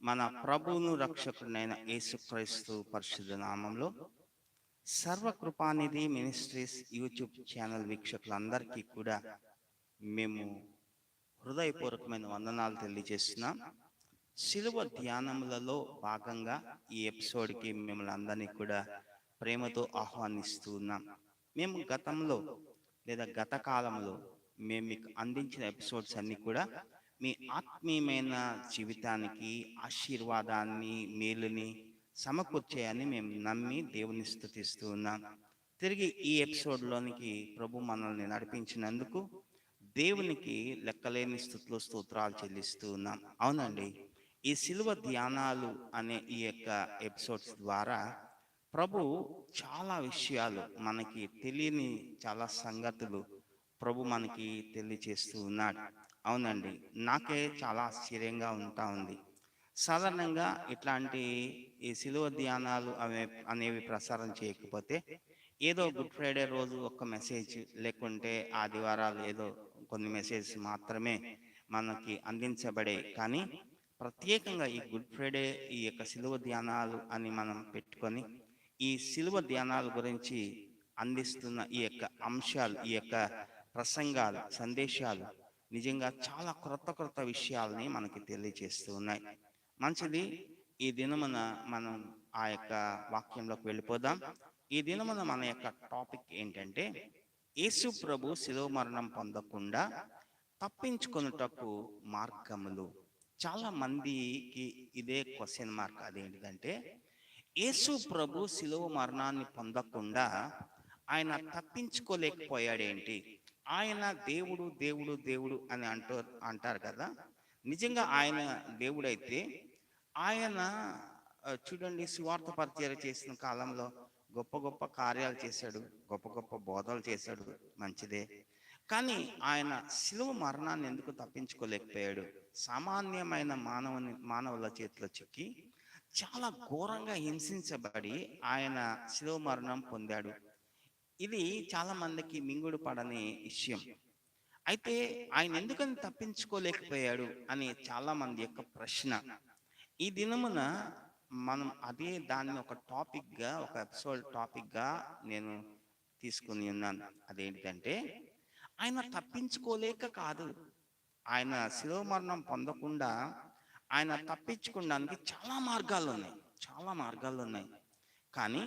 మన ప్రభువును రక్షకుడైన యేసుక్రీస్తు పరిశుద్ధ నామంలో సర్వకృపానిధి మినిస్ట్రీస్ యూట్యూబ్ ఛానల్ వీక్షకులందరికీ కూడా మేము హృదయపూర్వకమైన వందనాలు తెలియజేస్తున్నాం. శిలువ ధ్యానములలో భాగంగా ఈ ఎపిసోడ్కి మిమ్మల్ని అందరినీ కూడా ప్రేమతో ఆహ్వానిస్తూ ఉన్నాం. మేము గతంలో లేదా గత కాలంలో మేము మీకు అందించిన ఎపిసోడ్స్ అన్నీ కూడా మీ ఆత్మీయమైన జీవితానికి ఆశీర్వాదాన్ని, మేలుని సమకూర్చేయని మేము నమ్మి దేవుని స్తుతిస్తూ ఉన్నాం. తిరిగి ఈ ఎపిసోడ్లోనికి ప్రభు మనల్ని నడిపించినందుకు దేవునికి లెక్కలేని స్థుతులు స్తోత్రాలు చెల్లిస్తూ ఉన్నాం. అవునండి, ఈ శిలువ ధ్యానాలు అనే ఈ యొక్క ఎపిసోడ్స్ ద్వారా ప్రభు చాలా విషయాలు మనకి తెలియని చాలా సంగతులు ప్రభు మనకి తెలియచేస్తూ ఉన్నాడు. అవునండి, నాకే చాలా ఆశ్చర్యంగా ఉంది. సాధారణంగా ఇట్లాంటి ఈ శిలువ ధ్యానాలు అనేవి ప్రసారం చేయకపోతే ఏదో గుడ్ ఫ్రైడే రోజు ఒక మెసేజ్, లేకుంటే ఆదివారాలు ఏదో కొన్ని మెసేజ్ మాత్రమే మనకి అందించబడే. కానీ ప్రత్యేకంగా ఈ గుడ్ ఫ్రైడే ఈ యొక్క శిలువ ధ్యానాలు అని మనం పెట్టుకొని ఈ శిలువ ధ్యానాల గురించి అందిస్తున్న ఈ యొక్క అంశాలు, ఈ యొక్క ప్రసంగాలు, సందేశాలు నిజంగా చాలా క్రొత్త విషయాలని మనకి తెలియజేస్తూ ఉన్నాయి. మంచిది, ఈ దినమున మనం ఆ యొక్క వాక్యంలోకి వెళ్ళిపోదాం. ఈ దినమున మన యొక్క టాపిక్ ఏంటంటే, యేసు ప్రభు శిలువ మరణం పొందకుండా తప్పించుకొనుటకు మార్గములు. చాలా మందికి ఇదే క్వశ్చన్ మార్క్. అదేంటిదంటే, యేసు ప్రభు శిలువ మరణాన్ని పొందకుండా ఆయన తప్పించుకోలేకపోయాడేంటి? ఆయన దేవుడు దేవుడు దేవుడు అని అంటారు కదా. నిజంగా ఆయన దేవుడైతే ఆయన చూడండి, సువార్త పరిచర్య చేసిన కాలంలో గొప్ప గొప్ప కార్యాలు చేశాడు, గొప్ప గొప్ప బోధలు చేశాడు, మంచిదే. కానీ ఆయన శిలువ మరణాన్ని ఎందుకు తప్పించుకోలేకపోయాడు? సామాన్యమైన మానవుల చేతిలో చిక్కి చాలా ఘోరంగా హింసించబడి ఆయన శిలువ మరణం పొందాడు. ఇది చాలా మందికి మింగుడు పడని విషయం. అయితే ఆయన ఎందుకని తప్పించుకోలేకపోయాడు అని చాలా మంది యొక్క ప్రశ్న. ఈ దినమున మనం అదే దాన్ని ఒక టాపిక్గా, ఒక ఎపిసోడ్ టాపిక్గా నేను తీసుకుని ఉన్నాను. అదేంటంటే, ఆయన తప్పించుకోలేక కాదు, ఆయన శిలువ మరణం పొందకుండా ఆయన తప్పించుకోవడానికి చాలా మార్గాలు ఉన్నాయి. కానీ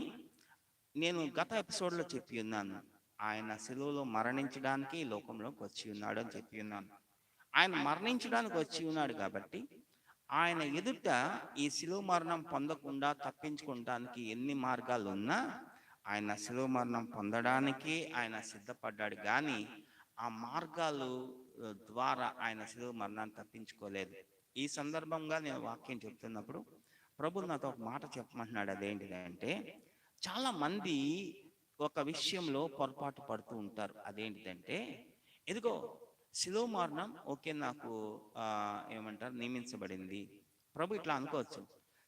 నేను గత ఎపిసోడ్లో చెప్పి ఉన్నాను, ఆయన శిలువలో మరణించడానికి ఈ లోకంలోకి వచ్చి ఉన్నాడు అని చెప్పి ఉన్నాను. ఆయన మరణించడానికి వచ్చి ఉన్నాడు కాబట్టి ఆయన ఎదుట ఈ శిలువ మరణం పొందకుండా తప్పించుకోవడానికి ఎన్ని మార్గాలు ఉన్నా ఆయన శిలువ మరణం పొందడానికి ఆయన సిద్ధపడ్డాడు. కానీ ఆ మార్గాలు ద్వారా ఆయన శిలువ మరణాన్ని తప్పించుకోలేదు. ఈ సందర్భంగా నేను వాక్యం చెప్తున్నప్పుడు ప్రభు నాతో ఒక మాట చెప్పమంటున్నాడు. అదేంటిదంటే, చాలా మంది ఒక విషయంలో పొరపాటు పడుతూ ఉంటారు. అదేంటిదంటే, ఎదుగో శిలువ మరణం ఓకే, నాకు ఏమంటారు నియమించబడింది. ప్రభు ఇట్లా అనుకోవచ్చు,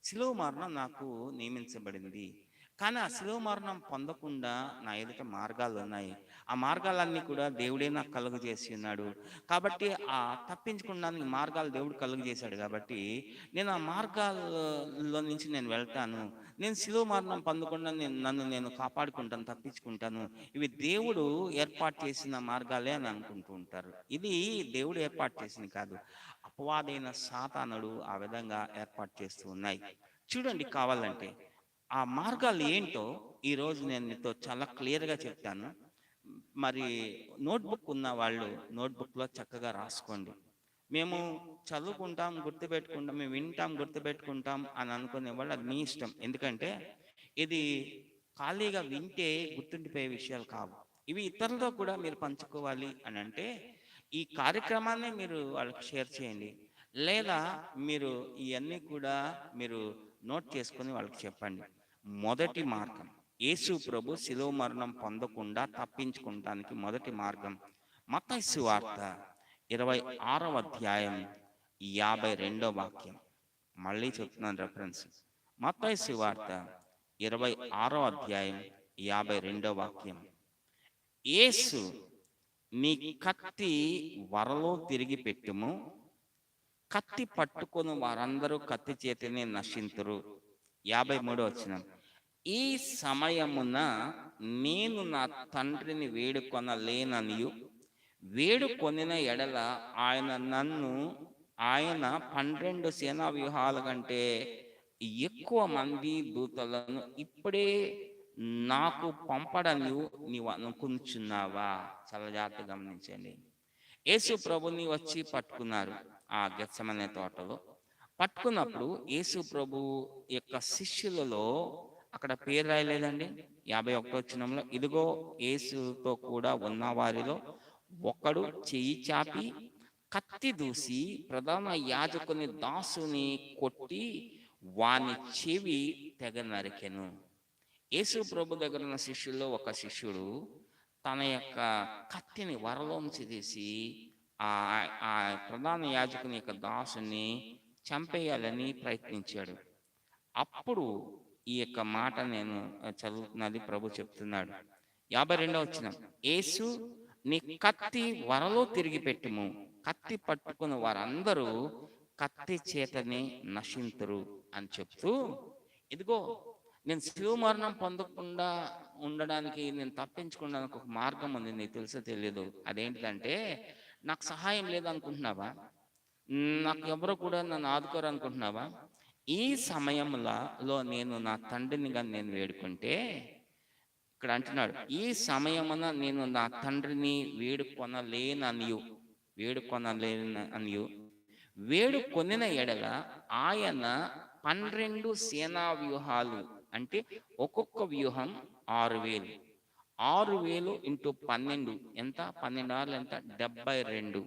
శిలువ మరణం నాకు నియమించబడింది, కానీ ఆ శిలువ మరణం పొందకుండా నా ఎదుట మార్గాలు ఉన్నాయి. ఆ మార్గాలన్నీ కూడా దేవుడే నాకు కలుగు చేసి ఉన్నాడు. కాబట్టి ఆ తప్పించుకోవడానికి మార్గాలు దేవుడు కలుగు చేశాడు. కాబట్టి నేను ఆ మార్గాల్లో నుంచి నేను వెళ్తాను. నేను శిలువ మరణం పొందకుండా నన్ను నేను కాపాడుకుంటాను, తప్పించుకుంటాను. ఇవి దేవుడు ఏర్పాటు చేసిన మార్గాలే అని అనుకుంటూ ఉంటారు. ఇది దేవుడు ఏర్పాటు చేసింది కాదు, అపవాదైన సాతానుడు ఆ విధంగా ఏర్పాటు చేస్తూ ఉన్నాయి. చూడండి, కావాలంటే ఆ మార్గాలు ఏంటో ఈరోజు నేను మీతో చాలా క్లియర్గా చెప్తాను. మరి నోట్బుక్ ఉన్న వాళ్ళు నోట్బుక్లో చక్కగా రాసుకోండి. మేము చదువుకుంటాం, గుర్తుపెట్టుకుంటాం, మేము వింటాం, గుర్తుపెట్టుకుంటాం అని అనుకునే వాళ్ళు అది మీ ఇష్టం. ఎందుకంటే ఇది ఖాళీగా వింటే గుర్తుండిపోయే విషయాలు కావు. ఇవి ఇతరులతో కూడా మీరు పంచుకోవాలి అని అంటే ఈ కార్యక్రమాన్ని మీరు వాళ్ళకి షేర్ చేయండి, లేదా మీరు ఇవన్నీ కూడా మీరు నోట్ చేసుకొని వాళ్ళకి చెప్పండి. మొదటి మార్గం, యేసు ప్రభు శిలువ మరణం పొందకుండా తప్పించుకోవడానికి మొదటి మార్గం మత్తయి సువార్త 26వ అధ్యాయం 52వ వాక్యం. మళ్ళీ చెప్తున్నాను రెఫరెన్స్, మత్తయి సువార్త 26వ అధ్యాయం 52వ వాక్యం. యేసు, నీ కత్తి వరలో తిరిగి పెట్టుము, కత్తి పట్టుకొని వారందరూ కత్తి చేతిని నశింతురు. 53వ వచనం. ఈ సమయమున నేను నా తండ్రిని వేడుకొనలేననియు, వేడుకొనిన ఎడల ఆయన 12 సేనా వ్యూహాల కంటే ఎక్కువ మంది దూతలను ఇప్పుడే నాకు పంపడని నీవు అనుకుంటున్నావా? చాలా జాగ్రత్తగా గమనించండి. యేసు ప్రభుని వచ్చి పట్టుకున్నారు ఆ గెత్సెమనే తోటలో. పట్టుకున్నప్పుడు యేసు ప్రభు యొక్క శిష్యులలో అక్కడ పేరు రాయలేదండి. 51వ వచనంలో, ఇదిగో యేసుతో కూడా ఉన్న వారిలో ఒకడు చెయ్యి చాపి కత్తి దూసి ప్రధాన యాజకుని దాసుని కొట్టి వాని చెవి తెగ నరికెను. యేసు ప్రభు దగ్గర ఉన్న శిష్యుల్లో ఒక శిష్యుడు తన యొక్క కత్తిని వరలోంచి తీసి ఆ ఆ ప్రధాన యాజకుని యొక్క దాసుని చంపేయాలని ప్రయత్నించాడు. అప్పుడు ఈ యొక్క మాట నేను చదువుతున్నది, ప్రభు చెప్తున్నాడు. 52వ వచనం. యేసు, నీ కత్తి వరలో తిరిగి పెట్టుము, కత్తి పట్టుకుని వారందరూ కత్తి చేతని నశింతురు అని చెప్తూ, ఇదిగో నేను శిలువ మరణం పొందకుండా ఉండడానికి, నేను తప్పించుకోవడానికి ఒక మార్గం ఉంది. నీకు తెలుసో తెలియదు. అదేంటంటే, నాకు సహాయం లేదనుకుంటున్నావా? నాకు ఎవరు కూడా నన్ను ఆదుకోరు అనుకుంటున్నావా? ఈ సమయంలో నేను నా తండ్రిని కానీ నేను వేడుకుంటే, ఇక్కడ అంటున్నాడు, ఈ సమయమున నేను నా తండ్రిని వేడుకొనలేననియు, వేడుకొనిన ఎడల ఆయన 12 సేనా వ్యూహాలు, అంటే ఒక్కొక్క వ్యూహం 6,000. 6,000 ఇంటూ 12 ఎంత? 12 ఆరులు ఎంత? 72.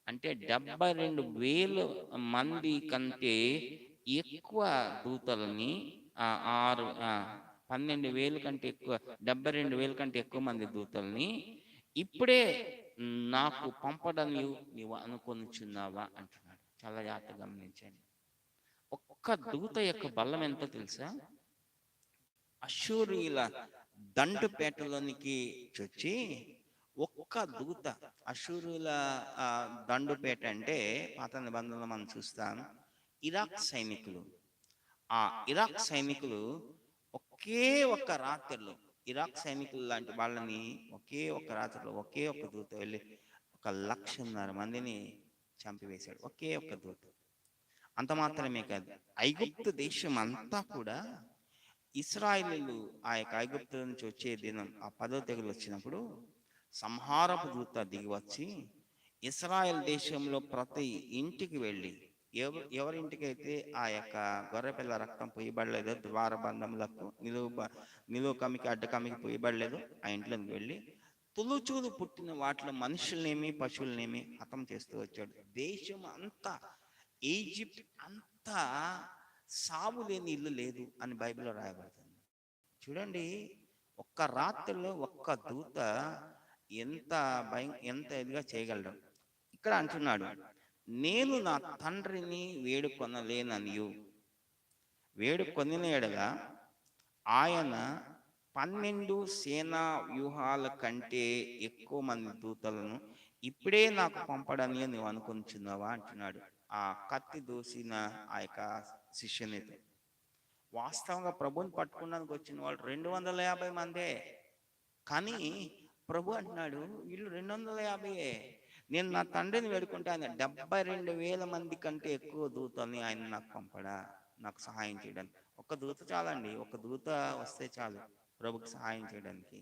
అంటే 72,000 మంది కంటే ఎక్కువ దూతలని 12,000 కంటే ఎక్కువ, 72,000 కంటే ఎక్కువ మంది దూతల్ని ఇప్పుడే నాకు పంపడని నీవు అనుకొనిచున్నావా అంటున్నాడు. చాలా జాగ్రత్తగా గమనించండి. ఒక్క దూత యొక్క బలం ఎంతో తెలుసా? అష్షూరీయుల దండుపేటలోనికి చొచ్చి ఒక్క దూత, అష్షూరుల దండుపేట అంటే పాత నిబంధనలు మనం చూస్తాం, ఇరాక్ సైనికులు. ఆ ఇరాక్ సైనికులు ఒకే ఒక్క రాత్రిలో, ఇరాక్ సైనికులు లాంటి వాళ్ళని ఒకే ఒక్క రాత్రిలో ఒకే ఒక్క దూత వెళ్ళి 1,50,000 మందిని చంపివేశాడు. ఒకే ఒక్క దూత. అంత మాత్రమే కాదు, ఐగుప్తు దేశం అంతా కూడా ఇశ్రాయేలీయులు ఆ యొక్క ఐగుప్తు నుంచి వచ్చే దినం, ఆ 10వ తెగులు వచ్చినప్పుడు సంహారపు దూత దిగి వచ్చి ఇశ్రాయేల్ దేశంలో ప్రతి ఇంటికి వెళ్ళి, ఎవరింటికైతే ఆ యొక్క గొర్రెపిల్ల రక్తం పొయ్యబడలేదో, ద్వారబంధములకు నిలువు కమికి అడ్డకమికి పొయ్యబడలేదు, ఆ ఇంట్లోకి వెళ్ళి తులుచూలు పుట్టిన వాటిలో మనుషులనేమి పశువులనేమి హతం చేస్తూ వచ్చాడు. దేశం అంతా, ఈజిప్ట్ అంతా సావు లేని ఇల్లు లేదు అని బైబిల్లో రాయబడుతుంది. చూడండి, ఒక్క రాత్రిలో ఒక్క దూత ఎంత ఇదిగా చేయగలడు. ఇక్కడ అంటున్నాడు, నేను నా తండ్రిని వేడుకొనలేననియు, వేడుకొనిన ఎడల ఆయన 12 సేనా వ్యూహాల కంటే ఎక్కువ మంది దూతలను ఇప్పుడే నాకు పంపడని నువ్వు అనుకుంటున్నావా అంటున్నాడు ఆ కత్తి దూసిన ఆ యొక్క శిష్యునితో. వాస్తవంగా ప్రభుని పట్టుకోవడానికి వచ్చిన వాళ్ళు 250 మందే. కానీ ప్రభు అంటున్నాడు, వీళ్ళు 250. నేను నా తండ్రిని వేడుకుంటే ఆయన 72,000 మంది కంటే ఎక్కువ దూతల్ని ఆయన నాకు పంపడా, నాకు సహాయం చేయడానికి. ఒక దూత చాలండి, ఒక దూత వస్తే చాలు ప్రభుకి సహాయం చేయడానికి.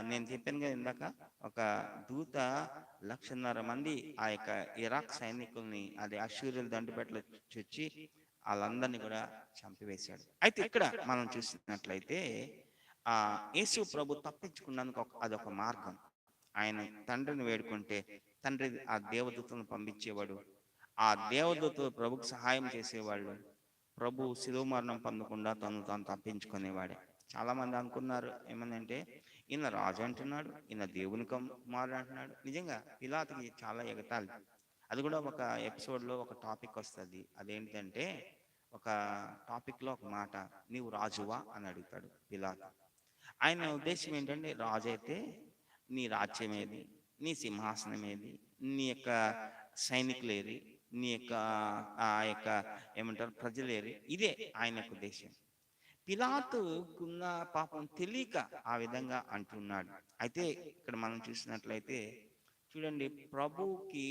నేను చెప్పాను కదా ఇందాక, ఒక దూత 1,50,000 మంది ఆ యొక్క ఇరాక్ సైనికుల్ని, అది అష్షూరీయుల దండుపేటలో చొచ్చి వాళ్ళందరినీ కూడా చంపివేశాడు. అయితే ఇక్కడ మనం చూసినట్లయితే యేసు ప్రభు తప్పించుకున్నందుకు అదొక మార్గం. ఆయన తండ్రిని వేడుకుంటే తండ్రి ఆ దేవదూతలను పంపించేవాడు, ఆ దేవదూతలు ప్రభుకు సహాయం చేసేవాళ్ళు. ప్రభు శిలువ మరణం పొందకుండా తాను తప్పించుకునేవాడే. చాలా మంది అనుకున్నారు ఏమనంటే, ఈయన రాజు అంటున్నాడు, ఈయన దేవుని కుమారుడు అంటున్నాడు. నిజంగా పిలాతుకి చాలా ఎగతాళి. అది కూడా ఒక ఎపిసోడ్లో ఒక టాపిక్ వస్తుంది. అదేంటంటే, ఒక టాపిక్లో ఒక మాట, నీవు రాజువా అని అడుగుతాడు పిలాతు. ఆయన ఉద్దేశం ఏంటంటే, రాజు అయితే నీ రాజ్యం ఏది, నీ సింహాసనం ఏది, నీ యొక్క సైనికులు ఏది, నీ యొక్క ఆ యొక్క ఏమంటారు ప్రజలేరి, ఇదే ఆయన యొక్క ఉద్దేశం. పిలాతుకున్న పాపం తెలియక ఆ విధంగా అంటున్నాడు. అయితే ఇక్కడ మనం చూసినట్లయితే చూడండి, ప్రభువుకి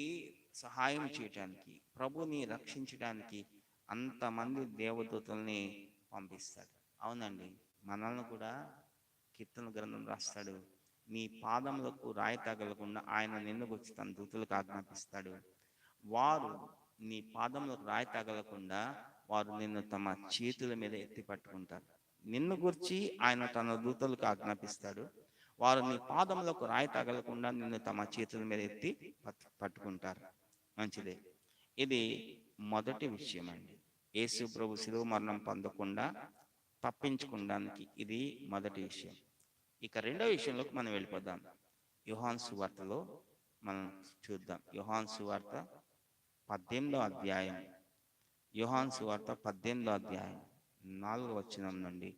సహాయం చేయటానికి, ప్రభుని రక్షించడానికి అంతమంది దేవదూతల్ని పంపిస్తాడు. అవునండి, మనల్ని కూడా కీర్తన గ్రంథం రాస్తాడు, నీ పాదములకు రాయి తగలకుండా ఆయన నిన్ను గురించి తన దూతలకు ఆజ్ఞాపిస్తాడు. వారు నీ పాదములకు రాయి తగలకుండా వారు నిన్ను తమ చేతుల మీద ఎత్తి పట్టుకుంటారు. నిన్ను గురించి ఆయన తన దూతలకు ఆజ్ఞాపిస్తాడు. వారు నీ పాదములకు రాయి తగలకుండా నిన్ను తమ చేతుల మీద ఎత్తి పట్టుకుంటారు. మంచిదే. ఇది మొదటి విషయం అండి. యేసు ప్రభు శిలువ మరణం పొందకుండా తప్పించుకోవడానికి ఇది మొదటి విషయం. ఇక రెండో విషయంలోకి మనం వెళ్ళిపోదాం. యోహాను సువార్తలో మనం చూద్దాం. యోహాను సువార్త 18వ అధ్యాయం, యోహాను సువార్త 18వ అధ్యాయం 4వ వచనం నుండి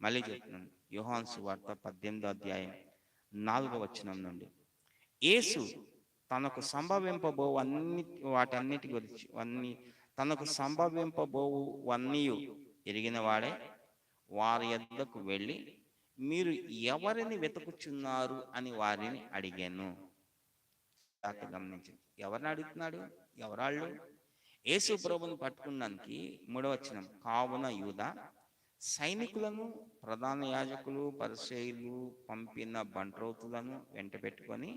మళ్ళీ చెప్తున్నాను. యోహాను సువార్త 18వ అధ్యాయం 4వ వచనం నుండి, యేసు తనకు సంభవింపబోవు వాటన్నిటి గురించి తనకు సంభవింపబోవన్నీ ఎరిగిన వాడే వారి యొద్దకు వెళ్ళి, మీరు ఎవరిని వెతుకుచున్నారు అని వారిని అడిగాను. గమనించండి, ఎవరిని అడుగుతున్నాడు? ఎవరాళ్ళు? యేసు ప్రభుని పట్టుకున్నానికి 3వ వచనం, కావున యూదా సైనికులను, ప్రధాన యాజకులు, పరిసయ్యులు పంపిన బంట్రోతులను వెంట పెట్టుకొని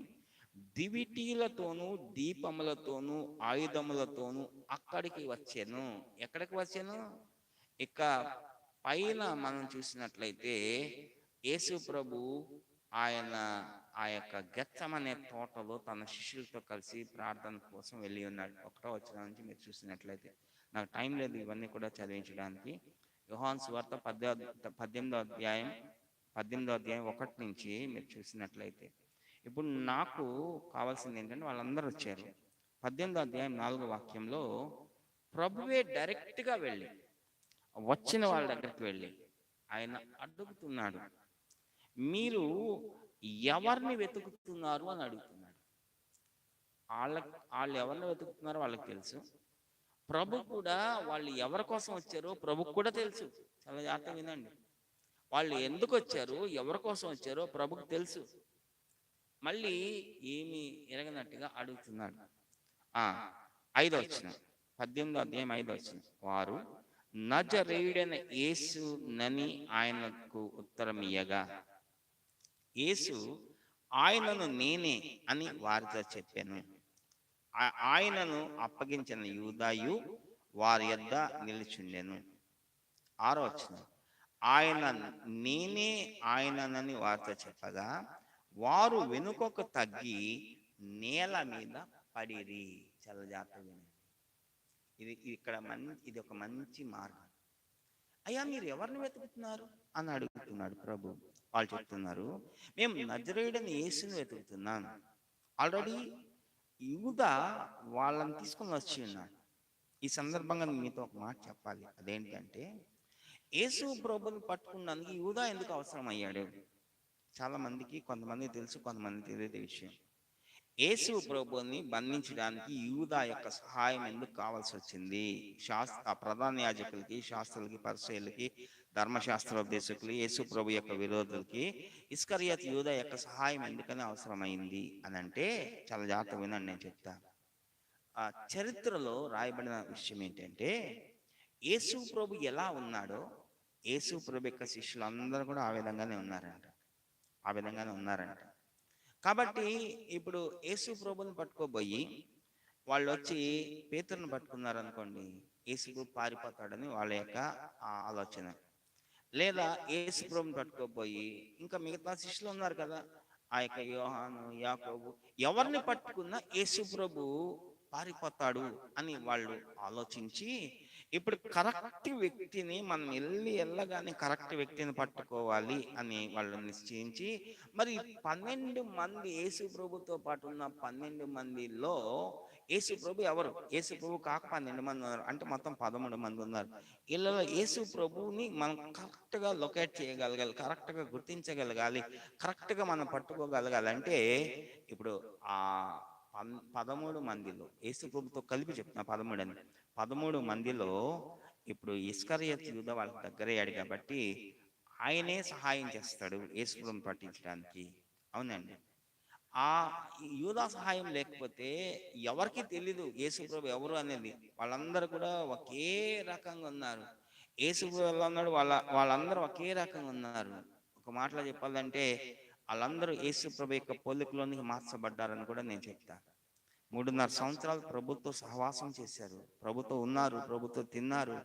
దివిటీలతోనూ దీపములతోనూ ఆయుధములతోనూ అక్కడికి వచ్చాను. ఎక్కడికి వచ్చాను? ఇక పైన మనం చూసినట్లయితే యేసు ప్రభు ఆయన ఆ యొక్క గెత్సమనే తోటలో తన శిష్యులతో కలిసి ప్రార్థన కోసం వెళ్ళి ఉన్నాడు. 1వ వచనం నుంచి మీరు చూసినట్లయితే, నాకు టైం లేదు ఇవన్నీ కూడా చదివించడానికి. యోహాను సువార్త 18వ అధ్యాయం 1 నుంచి మీరు చూసినట్లయితే, ఇప్పుడు నాకు కావాల్సింది ఏంటంటే వాళ్ళందరూ వచ్చారు. 18వ అధ్యాయం 4వ వాక్యంలో ప్రభువే డైరెక్ట్గా వెళ్ళి వచ్చిన వాళ్ళ దగ్గరికి వెళ్ళి ఆయన అడుగుతున్నాడు, మీరు ఎవరిని వెతుకుతున్నారు అని అడుగుతున్నాడు. వాళ్ళు ఎవరిని వెతుకుతున్నారో వాళ్ళకి తెలుసు. ప్రభు కూడా వాళ్ళు ఎవరి కోసం వచ్చారో ప్రభుకు కూడా తెలుసు. చాలా జాగ్రత్తగా వినండి. వాళ్ళు ఎందుకు వచ్చారు, ఎవరి కోసం వచ్చారో ప్రభుకు తెలుసు. మళ్ళీ ఏమి ఎరగనట్టుగా అడుగుతున్నాడు. 5వ వచనం, 18వ అధ్యాయం 5వ వచనం, వారు నజరేయుడైన యేసు నని ఆయనకు ఉత్తరం ఇయ్యగా, యేసు ఆయనను నేనే అని వారితో చెప్పాను. ఆయనను అప్పగించిన యూదాయు వారి యొద్ద నిలిచుండెను. 6వ వచనం, ఆయన నేనే ఆయననని వారితో చెప్పగా వారు వెనుకకు తగ్గి నేల మీద పడిరి. చాలా జాగ్రత్తగా ఇది ఒక మంచి మార్గం. అయ్యా, మీరు ఎవరిని వెతుకుతున్నారు అని అడుగుతున్నాడు ప్రభు. వాళ్ళు చెప్తున్నారు, మేము నజరేయుడైన యేసుని వెతుకుతున్నాం. ఆల్రెడీ యూదా వాళ్ళని తీసుకొని వచ్చి ఉన్నాడు. ఈ సందర్భంగా మీతో ఒక మాట చెప్పాలి. అదేంటంటే, యేసు ప్రభుని పట్టుకున్నందుకు యూదా ఎందుకు అవసరం అయ్యాడు? చాలా మందికి, కొంతమంది తెలుసు, కొంతమంది తెలియదు విషయం. యేసు ప్రభుని బంధించడానికి యూదా యొక్క సహాయం ఎందుకు కావాల్సి వచ్చింది? ప్రధాన యాజకులకి, శాస్త్రులకి, పరిసయ్యులకి, ధర్మశాస్త్రోపదేశకులు, యేసు ప్రభు యొక్క విరోధులకి ఇస్కరియోతు యూదా యొక్క సహాయం ఎందుకని అవసరమైంది అని అంటే, చాలా జాగ్రత్తగా వినండి, నేను చెప్తా. ఆ చరిత్రలో రాయబడిన విషయం ఏంటంటే, యేసు ప్రభు ఎలా ఉన్నాడో యేసు ప్రభు యొక్క శిష్యులు అందరూ కూడా ఆ విధంగానే ఉన్నారంట. కాబట్టి ఇప్పుడు యేసు ప్రభుని పట్టుకోబోయి వాళ్ళు వచ్చి పేతురుని పట్టుకున్నారు అనుకోండి, యేసు ప్రభు పారిపోతాడని వాళ్ళ యొక్క ఆలోచన. లేదా యేసు ప్రభుని పట్టుకోబోయి ఇంకా మిగతా శిష్యులు ఉన్నారు కదా, ఆ యొక్క యోహాను, యాకోబు, ఎవరిని పట్టుకున్నా యేసు ప్రభు పారిపోతాడు అని వాళ్ళు ఆలోచించి, ఇప్పుడు కరెక్ట్ వ్యక్తిని మనం వెళ్ళగానే కరెక్ట్ వ్యక్తిని పట్టుకోవాలి అని వాళ్ళు నిశ్చయించి, మరి 12 మంది యేసు ప్రభుతో పాటు ఉన్న 12 మందిలో యేసు ప్రభు ఎవరు? యేసు ప్రభు కాక 12 మంది ఉన్నారు, అంటే మొత్తం 13 మంది ఉన్నారు. వీళ్ళలో యేసు ప్రభుని మనం కరెక్ట్గా లొకేట్ చేయగలగాలి, కరెక్ట్గా గుర్తించగలగాలి, కరెక్ట్గా మనం పట్టుకోగలగాలంటే ఇప్పుడు 13 మందిలో యేసు ప్రభుతో కలిపి చెప్తున్నా 13 అని. 13 మందిలో ఇప్పుడు ఇస్కరియోతు యూదా వాళ్ళ దగ్గరయ్యాడు కాబట్టి ఆయనే సహాయం చేస్తాడు యేసు ప్రభుని పట్టించడానికి. అవునండి. ఆ యూదా సహాయం లేకపోతే ఎవరికి తెలీదు యేసు ప్రభు ఎవరు అనేది. వాళ్ళందరూ కూడా ఒకే రకంగా ఉన్నారు. యేసు ప్రభు ఎలా ఉన్నాడు, వాళ్ళందరూ ఒకే రకంగా ఉన్నారు. ఒక మాటలో చెప్పాలంటే వాళ్ళందరూ యేసు ప్రభు యొక్క పోలికలోనికి మార్చబడ్డారని కూడా నేను చెప్తాను. 3.5 సంవత్సరాలు ప్రభుత్వ సహవాసం చేశారు, ప్రభుత్వం ఉన్నారు, ప్రభుత్వం తిన్నారు,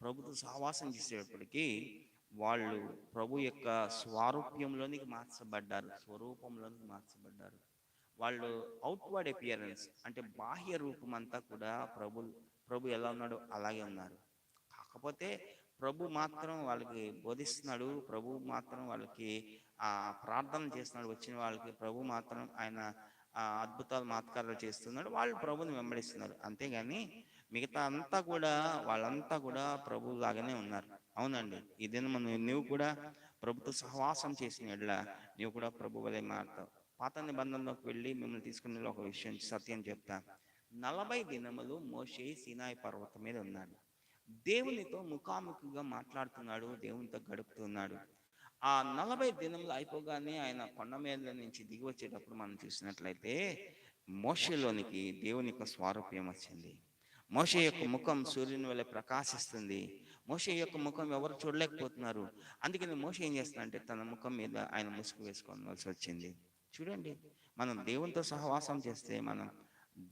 ప్రభుత్వ సహవాసం చేసేటప్పటికీ వాళ్ళు ప్రభు యొక్క స్వారూప్యంలోనికి మార్చబడ్డారు, స్వరూపంలోనికి మార్చబడ్డారు. వాళ్ళు అవుట్వర్డ్ అపియరెన్స్ అంటే బాహ్య రూపం అంతా కూడా ప్రభు ఎలా ఉన్నాడో అలాగే ఉన్నారు. కాకపోతే ప్రభు మాత్రం వాళ్ళకి బోధిస్తున్నాడు, ప్రభు మాత్రం వాళ్ళకి ప్రార్థన చేస్తున్నాడు, వచ్చిన వాళ్ళకి ప్రభు మాత్రం ఆయన అద్భుతాలు మాత్కారాలు చేస్తున్నాడు, వాళ్ళు ప్రభుని వెంబడిస్తున్నారు. అంతేగాని మిగతా అంతా కూడా వాళ్ళంతా కూడా ప్రభు లాగానే ఉన్నారు. అవునండి. ఇదేనా నువ్వు కూడా ప్రభుతో సహవాసం చేసిన ఎడ్ల నీవు కూడా ప్రభు వలె మారుతావు. పాత నిబంధనలోకి వెళ్ళి మిమ్మల్ని తీసుకునే ఒక విషయం సత్యం చెప్తా. 40 దినములు మోషే సీనాయి పర్వతం మీద ఉన్నాడు, దేవునితో ముఖాముఖిగా మాట్లాడుతున్నాడు, దేవునితో గడుపుతున్నాడు. ఆ 40 దినములు అయిపోగానే ఆయన కొండ మీద నుంచి దిగి వచ్చేటప్పుడు మనం చూసినట్లయితే మోషేలోనికి దేవుని యొక్క స్వారూప్యం వచ్చింది. మోషే యొక్క ముఖం సూర్యుని వలె ప్రకాశిస్తుంది. మోషే యొక్క ముఖం ఎవరు చూడలేకపోతున్నారు. అందుకని మోషే ఏం చేస్తున్నాడంటే తన ముఖం మీద ఆయన ముసుగు వేసుకోవాల్సి వచ్చింది. చూడండి, మనం దేవునితో సహవాసం చేస్తే మనం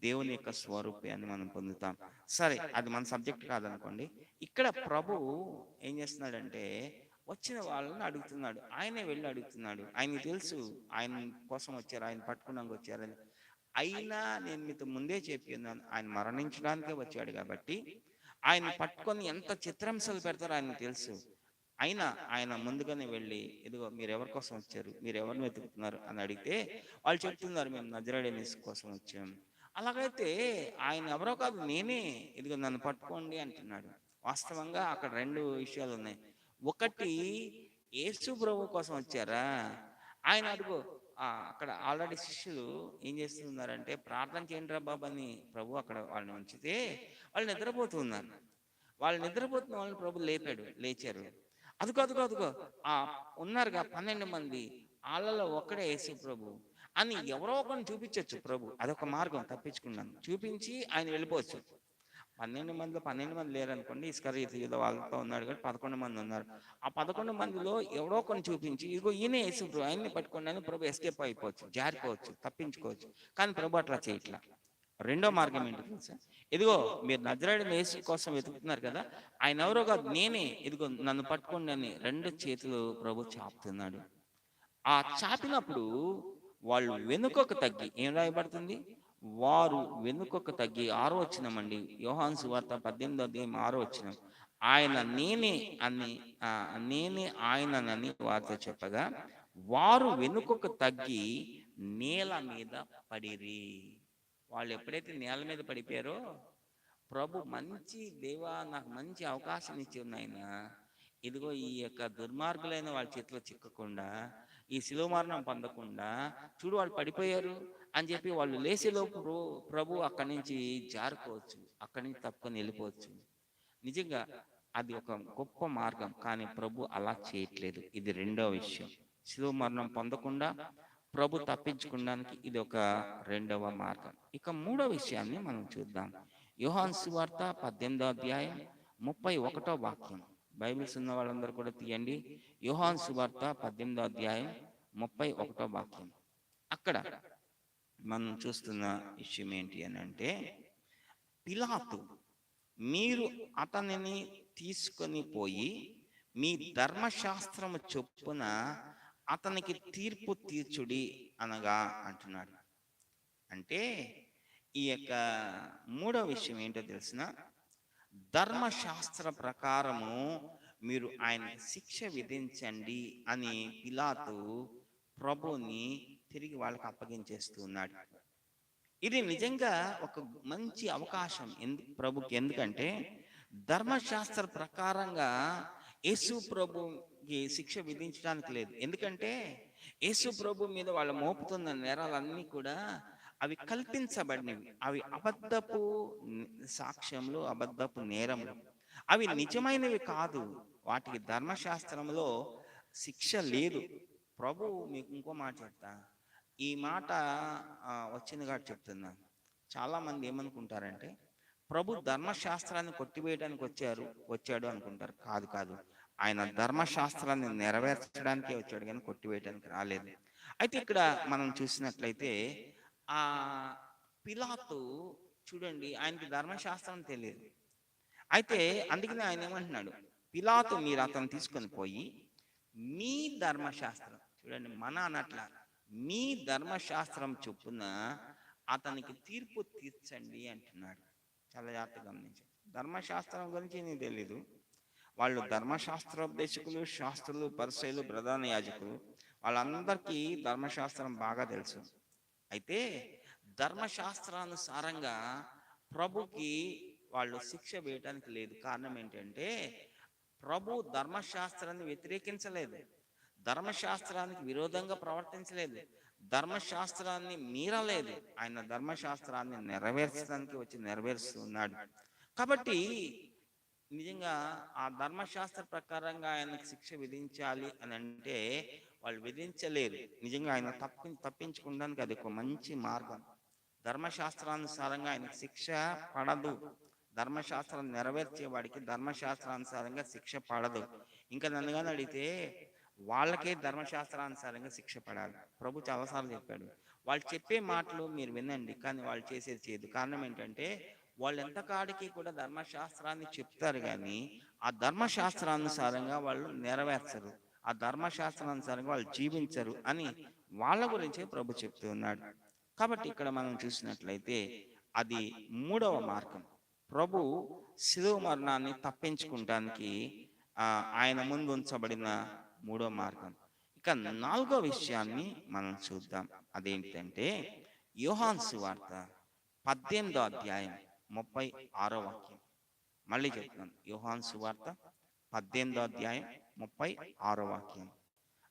దేవుని యొక్క స్వరూపాన్ని మనం పొందుతాం. సరే, అది మన సబ్జెక్ట్ కాదనుకోండి. ఇక్కడ ప్రభు ఏం చేస్తున్నాడంటే వచ్చిన వాళ్ళని అడుగుతున్నాడు, ఆయనే వెళ్ళి అడుగుతున్నాడు. ఆయనకి తెలుసు ఆయన కోసం వచ్చారు, ఆయన పట్టుకున్నాక వచ్చారని. అయినా నేను మీతో ముందే చెప్పి ఉన్నాను, ఆయన మరణించడానికే వచ్చాడు కాబట్టి ఆయన పట్టుకొని ఎంత చిత్రహింసలు పెడతారో ఆయనకు తెలుసు. అయినా ఆయన ముందుగానే వెళ్ళి ఇదిగో మీరు ఎవరి కోసం వచ్చారు, మీరు ఎవరిని వెతుకుతున్నారు అని అడిగితే వాళ్ళు చెప్తున్నారు, మేము నజరేయుడైన యేసు కోసం వచ్చాము. అలాగైతే ఆయన ఎవరో కాదు, నేనే, ఇదిగో నన్ను పట్టుకోండి అంటున్నాడు. వాస్తవంగా అక్కడ 2 విషయాలు ఉన్నాయి. ఒకటి, యేసు ప్రభు కోసం వచ్చారా, ఆయన అడుగు అక్కడ ఆల్రెడీ శిష్యులు ఏం చేస్తున్నారంటే ప్రార్థన చేయండి రా బాబు అని ప్రభు అక్కడ వాళ్ళని ఉంచితే వాళ్ళు నిద్రపోతున్నారు. వాళ్ళు నిద్రపోతున్న వాళ్ళని ప్రభు లేచారు. అదుగో ఉన్నారుగా 12 మంది, వాళ్ళలో ఒక్కడే యేసు ప్రభు అని ఎవరో ఒకరిని చూపించవచ్చు ప్రభు. అదొక మార్గం, తప్పించుకున్నాను. చూపించి ఆయన వెళ్ళిపోవచ్చు. 12 మందిలో 12 మంది లేరనుకోండి, ఇస్కరియోతు యూదా వాళ్ళతో ఉన్నాడు కాబట్టి 11 మంది ఉన్నారు. ఆ 11 మందిలో ఎవరో కొన్ని చూపించి ఇదిగో ఈయనే యేసు ప్రభు, ఆయన్ని పట్టుకోండి అని ప్రభు ఎస్కేప్ అయిపోవచ్చు, జారిపోవచ్చు, తప్పించుకోవచ్చు. కానీ ప్రభు అట్లా చేయట్లా. రెండో మార్గం ఏంటి తెలుసా? ఇదిగో మీరు నజరేయుడైన యేసు కోసం వెతుకుతున్నారు కదా, ఆయన ఎవరో కాదు, నేనే, ఇదిగో నన్ను పట్టుకోండి అని 2 చేతులు ప్రభు చాపుతున్నాడు. ఆ చాపినప్పుడు వాళ్ళు వెనుకకు తగ్గి, ఏం రాయబడుతుంది? వారు వెనుకకు తగ్గి 6వ వచనమండి, యోహాను సువార్త 18వ అధ్యాయం 6వ వచనం. ఆయన నేనే ఆయనని వారితో చెప్పగా వారు వెనుకకు తగ్గి నేల మీద పడిరి. వాళ్ళు ఎప్పుడైతే నేల మీద పడిపోయారో ప్రభు మంచి దేవా, నాకు మంచి అవకాశం ఇచ్చి ఉన్నాయన, ఇదిగో ఈ యొక్క దుర్మార్గులైన వాళ్ళ చేతిలో చిక్కకుండా, ఈ శిలువ మరణం పొందకుండా చూడు వాళ్ళు పడిపోయారు అని చెప్పి వాళ్ళు లేచేలోపు ప్రభు అక్కడి నుంచి జారుకోవచ్చు, అక్కడి నుంచి తప్పుకొని వెళ్ళిపోవచ్చు. నిజంగా అది ఒక గొప్ప మార్గం. కానీ ప్రభు అలా చేయట్లేదు. ఇది రెండో విషయం. శిలువ మరణం పొందకుండా ప్రభు తప్పించుకోవడానికి ఇది ఒక రెండవ మార్గం. ఇక మూడో విషయాన్ని మనం చూద్దాం. యోహాను సువార్త 18వ అధ్యాయం 31వ వాక్యం. బైబిల్స్ ఉన్న వాళ్ళందరూ కూడా తీయండి. యోహాను సువార్త 18వ అధ్యాయం 31వ వాక్యం. అక్కడ మనం చూస్తున్న విషయం ఏంటి అని అంటే, పిలాతు, మీరు అతనిని తీసుకొని పోయి మీ ధర్మశాస్త్రము చొప్పున అతనికి తీర్పు తీర్చుడి అనగా అంటున్నాడు. అంటే ఈ యొక్క మూడో విషయం ఏంటో తెలిసిన, ధర్మశాస్త్ర ప్రకారము మీరు ఆయన శిక్ష విధించండి అని పిలాతు ప్రభుని తిరిగి వాళ్ళకి అప్పగించేస్తూ ఉన్నాడు. ఇది నిజంగా ఒక మంచి అవకాశం ప్రభుకి. ఎందుకంటే ధర్మశాస్త్ర ప్రకారంగా యేసు ప్రభుకి శిక్ష విధించడానికి లేదు. ఎందుకంటే యేసు ప్రభు మీద వాళ్ళు మోపుతున్న నేరాలన్నీ కూడా అవి కల్పించబడినవి, అవి అబద్ధపు సాక్ష్యములు, అబద్ధపు నేరములు. అవి నిజమైనవి కాదు. వాటికి ధర్మశాస్త్రంలో శిక్ష లేదు. ప్రభు మీకు ఇంకో మాట చెప్తా. ఈ మాట వచ్చింది కాబట్టి చెప్తున్నాను. చాలా మంది ఏమనుకుంటారంటే ప్రభు ధర్మశాస్త్రాన్ని కొట్టివేయడానికి వచ్చాడు అనుకుంటారు. కాదు కాదు, ఆయన ధర్మశాస్త్రాన్ని నెరవేర్చడానికే వచ్చాడు కానీ కొట్టివేయడానికి రాలేదు. అయితే ఇక్కడ మనం చూసినట్లయితే ఆ పిలాతు చూడండి, ఆయనకి ధర్మశాస్త్రం తెలియదు. అయితే అందుకనే ఆయన ఏమంటున్నాడు, పిలాతు మీరు అతను తీసుకొని పోయి మీ ధర్మశాస్త్రం, చూడండి మన అనట్ల, మీ ధర్మశాస్త్రం చొప్పున అతనికి తీర్పు తీర్చండి అంటున్నాడు. చాలా జాగ్రత్తగా గమనించండి. ధర్మశాస్త్రం గురించి నీకు తెలీదు. వాళ్ళు ధర్మశాస్త్రోపదేశకులు, శాస్త్రులు, పరిసయ్యులు, ప్రధాన యాజకులు, వాళ్ళందరికీ ధర్మశాస్త్రం బాగా తెలుసు. అయితే ధర్మశాస్త్రానుసారంగా ప్రభుకి వాళ్ళు శిక్ష వేయటానికి లేదు. కారణం ఏంటంటే ప్రభు ధర్మశాస్త్రాన్ని వ్యతిరేకించలేదు, ధర్మశాస్త్రానికి విరోధంగా ప్రవర్తించలేదు, ధర్మశాస్త్రాన్ని మీరలేదు. ఆయన ధర్మశాస్త్రాన్ని నెరవేర్చడానికి వచ్చి నెరవేరుస్తున్నాడు. కాబట్టి నిజంగా ఆ ధర్మశాస్త్ర ప్రకారంగా ఆయనకు శిక్ష విధించాలి అని అంటే వాళ్ళు విధించలేరు. నిజంగా ఆయన తప్పించుకోవడానికి అది ఒక మంచి మార్గం. ధర్మశాస్త్రానుసారంగా ఆయనకు శిక్ష పడదు. ధర్మశాస్త్రం నెరవేర్చే వాడికి ధర్మశాస్త్రానుసారంగా శిక్ష పడదు. ఇంకా నన్నుగాని అడిగితే వాళ్ళకే ధర్మశాస్త్రానుసారంగా శిక్ష పడాలి. ప్రభు చాలాసార్లు చెప్పాడు, వాళ్ళు చెప్పే మాటలు మీరు వినండి కానీ వాళ్ళు చేసేది చేయదు. కారణం ఏంటంటే వాళ్ళు ఎంత కాడికి కూడా ధర్మశాస్త్రాన్ని చెప్తారు కానీ ఆ ధర్మశాస్త్రానుసారంగా వాళ్ళు నెరవేర్చరు, ఆ ధర్మశాస్త్రానుసారంగా వాళ్ళు జీవించరు అని వాళ్ళ గురించే ప్రభు చెప్తూ ఉన్నాడు. కాబట్టి ఇక్కడ మనం చూసినట్లయితే అది మూడవ మార్గం. ప్రభు శిలువ మరణాన్ని తప్పించుకుంటానికి ఆయన ముందు ఉంచబడిన మూడో మార్గం. ఇక నాలుగో విషయాన్ని మనం చూద్దాం. అదేంటంటే యోహాను సువార్త 18వ అధ్యాయం 36వ వాక్యం. మళ్ళీ చెప్తున్నాను, యోహాను సువార్త 18వ అధ్యాయం 36వ వాక్యం.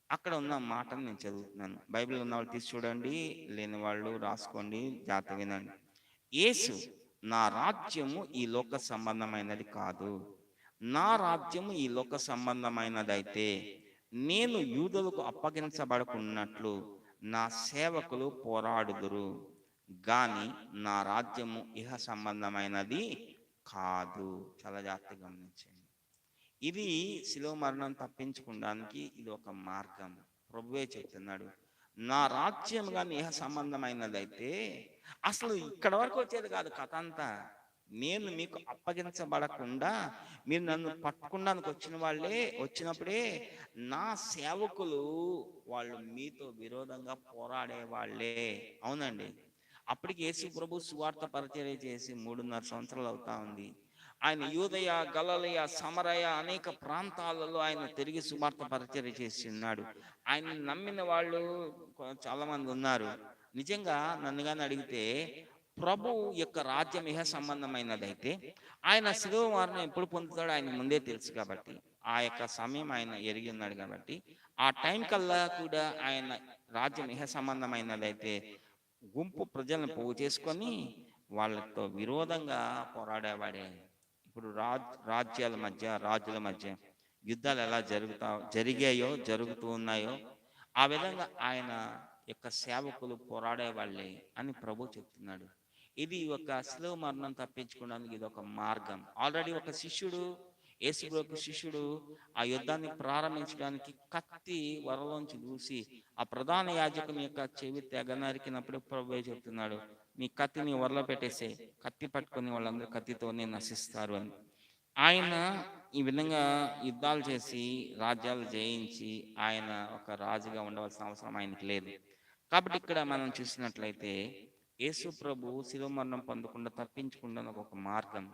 అక్కడ ఉన్న మాటను నేను చదువుతున్నాను. బైబిల్ ఉన్న వాళ్ళు తీసి చూడండి, లేని వాళ్ళు రాసుకోండి, జాగ్రత్త వినండి. యేసు, నా రాజ్యము ఈ లోక సంబంధమైనది కాదు. నా రాజ్యము ఈ లోక సంబంధమైనదైతే నేను యూదులకు అప్పగించబడకున్నట్లు నా సేవకులు పోరాడుదురు గాని నా రాజ్యము ఇహ సంబంధమైనది కాదు. చాలా జాగ్రత్తగా గమనించండి. ఇది శిలువ మరణం తప్పించుకోవడానికి ఇది ఒక మార్గం. ప్రభువే చెప్తున్నాడు, నా రాజ్యం కానీ ఇహ సంబంధమైనదైతే అసలు ఇక్కడ వరకు వచ్చేది కాదు కథ అంతా. నేను మీకు అప్పగించబడకుండా మీరు నన్ను పట్టుకోవడానికి వచ్చినప్పుడే నా సేవకులు వాళ్ళు మీతో విరోధంగా పోరాడే వాళ్ళే. అవునండి, అప్పటికి యేసు ప్రభు సువార్త పరిచర్య చేసి 3.5 సంవత్సరాలు అవుతా ఉంది. ఆయన యూదయ, గలిలయ, సమరయ అనేక ప్రాంతాలలో ఆయన తిరిగి సువార్త పరిచర్య చేసి ఉన్నాడు. ఆయన నమ్మిన వాళ్ళు చాలా మంది ఉన్నారు. నిజంగా నన్నుగాని అడిగితే ప్రభు యొక్క రాజ్యం ఇహ సంబంధమైనదైతే ఆయన శిలువ మరణం ఎప్పుడు పొందుతాడో ఆయన ముందే తెలుసు కాబట్టి, ఆ యొక్క సమయం ఆయన ఎరిగి ఉన్నాడు కాబట్టి, ఆ టైం కల్లా కూడా ఆయన రాజ్యం ఇహ సంబంధమైనదైతే గుంపు ప్రజలను పోగు చేసుకొని వాళ్ళతో విరోధంగా పోరాడేవాడే. ఇప్పుడు రాజ్యాల మధ్య, రాజుల మధ్య యుద్ధాలు ఎలా జరిగాయో జరుగుతూ ఉన్నాయో ఆ విధంగా ఆయన యొక్క సేవకులు పోరాడే వాళ్ళే అని ప్రభు చెప్తున్నాడు. ఇది ఒక శిలువ మరణం తప్పించుకోవడానికి ఇది ఒక మార్గం. ఆల్రెడీ ఒక శిష్యుడు, యేసుప్రభు శిష్యుడు ఆ యుద్ధాన్ని ప్రారంభించడానికి కత్తి వరలోంచి దూసి ఆ ప్రధాన యాజకుని యొక్క చెవి తెగ నరికినప్పుడు ప్రభువే చెప్తున్నాడు, నీ కత్తిని వరలో పెట్టేసే, కత్తి పట్టుకొని వాళ్ళందరూ కత్తితోనే నశిస్తారు అని. ఆయన ఈ విధంగా యుద్ధాలు చేసి రాజ్యాలు జయించి ఆయన ఒక రాజుగా ఉండవలసిన అవసరం ఆయనకి లేదు. కాబట్టి ఇక్కడ మనం చూసినట్లయితే యేసు ప్రభు శిలువ మరణం పొందకుండా తప్పించకుండా ఒక మార్గం.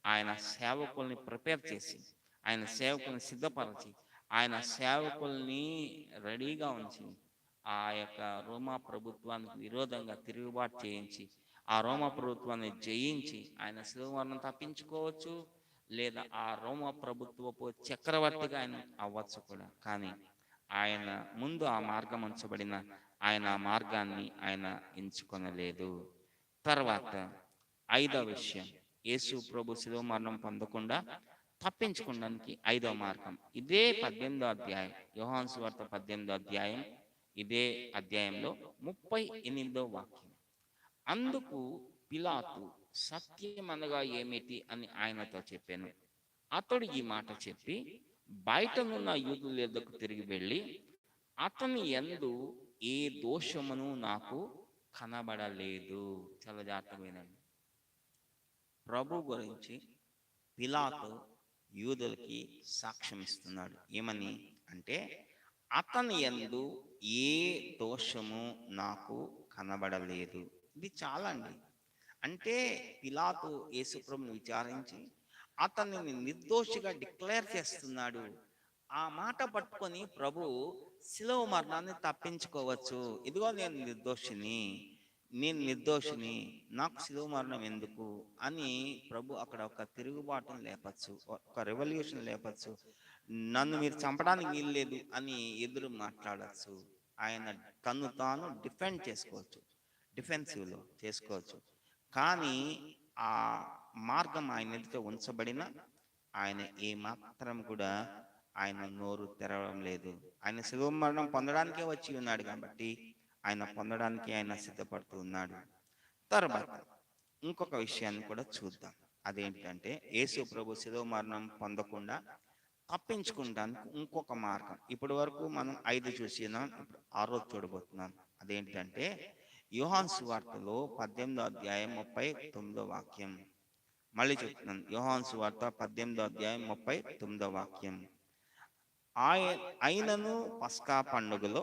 ఆయన సేవకుల్ని ప్రిపేర్ చేసి, ఆయన సేవకుల్ని సిద్ధపరిచి, ఆయన సేవకుల్ని రెడీగా ఉంచి ఆ యొక్క రోమా ప్రభుత్వానికి విరోధంగా తిరుగుబాటు చేయించి ఆ రోమా ప్రభుత్వాన్ని జయించి ఆయన శిలువ మరణం తప్పించుకోవచ్చు, లేదా ఆ రోమా ప్రభుత్వపు చక్రవర్తిగా ఆయన అవ్వచ్చు కూడా. కానీ ఆయన ముందు ఆ మార్గం ఉంచబడిన ఆయన ఆ మార్గాన్ని ఆయన ఎంచుకొనలేదు. తర్వాత ఐదవ విషయం, యేసు ప్రభు శిలువ మరణం పొందకుండా తప్పించుకోవడానికి ఐదవ మార్గం. ఇదే 18వ అధ్యాయం, యోహాను సువార్త 18వ అధ్యాయం, ఇదే అధ్యాయంలో 38వ వాక్యం. అందుకు పిలాతు, సత్యం అనగా ఏమిటి అని ఆయనతో చెప్పాను. అతడు ఈ మాట చెప్పి బయటనున్న యూదుల యొద్దకు తిరిగి వెళ్ళి, అతని యందు ఏ దోషమును నాకు కనబడలేదు. చాలా జాగ్రత్తగా వినండి. ప్రభు గురించి పిలాతు యూదులకి సాక్ష్యం ఇస్తున్నాడు. ఏమని అంటే, అతని యందు ఏ దోషము నాకు కనబడలేదు. ఇది చాలా అండి. అంటే పిలాతు యేసుప్రభుని విచారించి అతనిని నిర్దోషిగా డిక్లేర్ చేస్తున్నాడు. ఆ మాట పట్టుకొని ప్రభు శిలువ మరణాన్ని తప్పించుకోవచ్చు. ఇదిగో నేను నిర్దోషిని, నాకు శిలువ మరణం ఎందుకు అని ప్రభు అక్కడ ఒక తిరుగుబాటును లేపచ్చు, ఒక రెవల్యూషన్ లేపచ్చు. నన్ను మీరు చంపడానికి వీల్లేదు అని ఎదురు మాట్లాడచ్చు. ఆయన తను తాను డిఫెండ్ చేసుకోవచ్చు, డిఫెన్సివ్లో చేసుకోవచ్చు. కానీ ఆ మార్గం ఆయన ఎదుట ఉంచబడిన ఆయన ఏ మాత్రం కూడా ఆయన నోరు తెరవడం లేదు. ఆయన శిలువ మరణం పొందడానికే వచ్చి ఉన్నాడు కాబట్టి ఆయన పొందడానికి ఆయన సిద్ధపడుతూ ఉన్నాడు. తర్వాత ఇంకొక విషయాన్ని కూడా చూద్దాం. అదేంటంటే, యేసు ప్రభు శిలువ మరణం పొందకుండా తప్పించుకుంటానికి ఇంకొక మార్గం. ఇప్పటి వరకు మనం 5 చూసినాం, ఇప్పుడు 6 చూడబోతున్నాం. అదేంటంటే, యోహాను సువార్తలో 18వ అధ్యాయం 39వ వాక్యం. మళ్ళీ చెప్తున్నాను, యోహాను సువార్త 18వ అధ్యాయం 39వ వాక్యం. అయినను పస్కా పండుగలో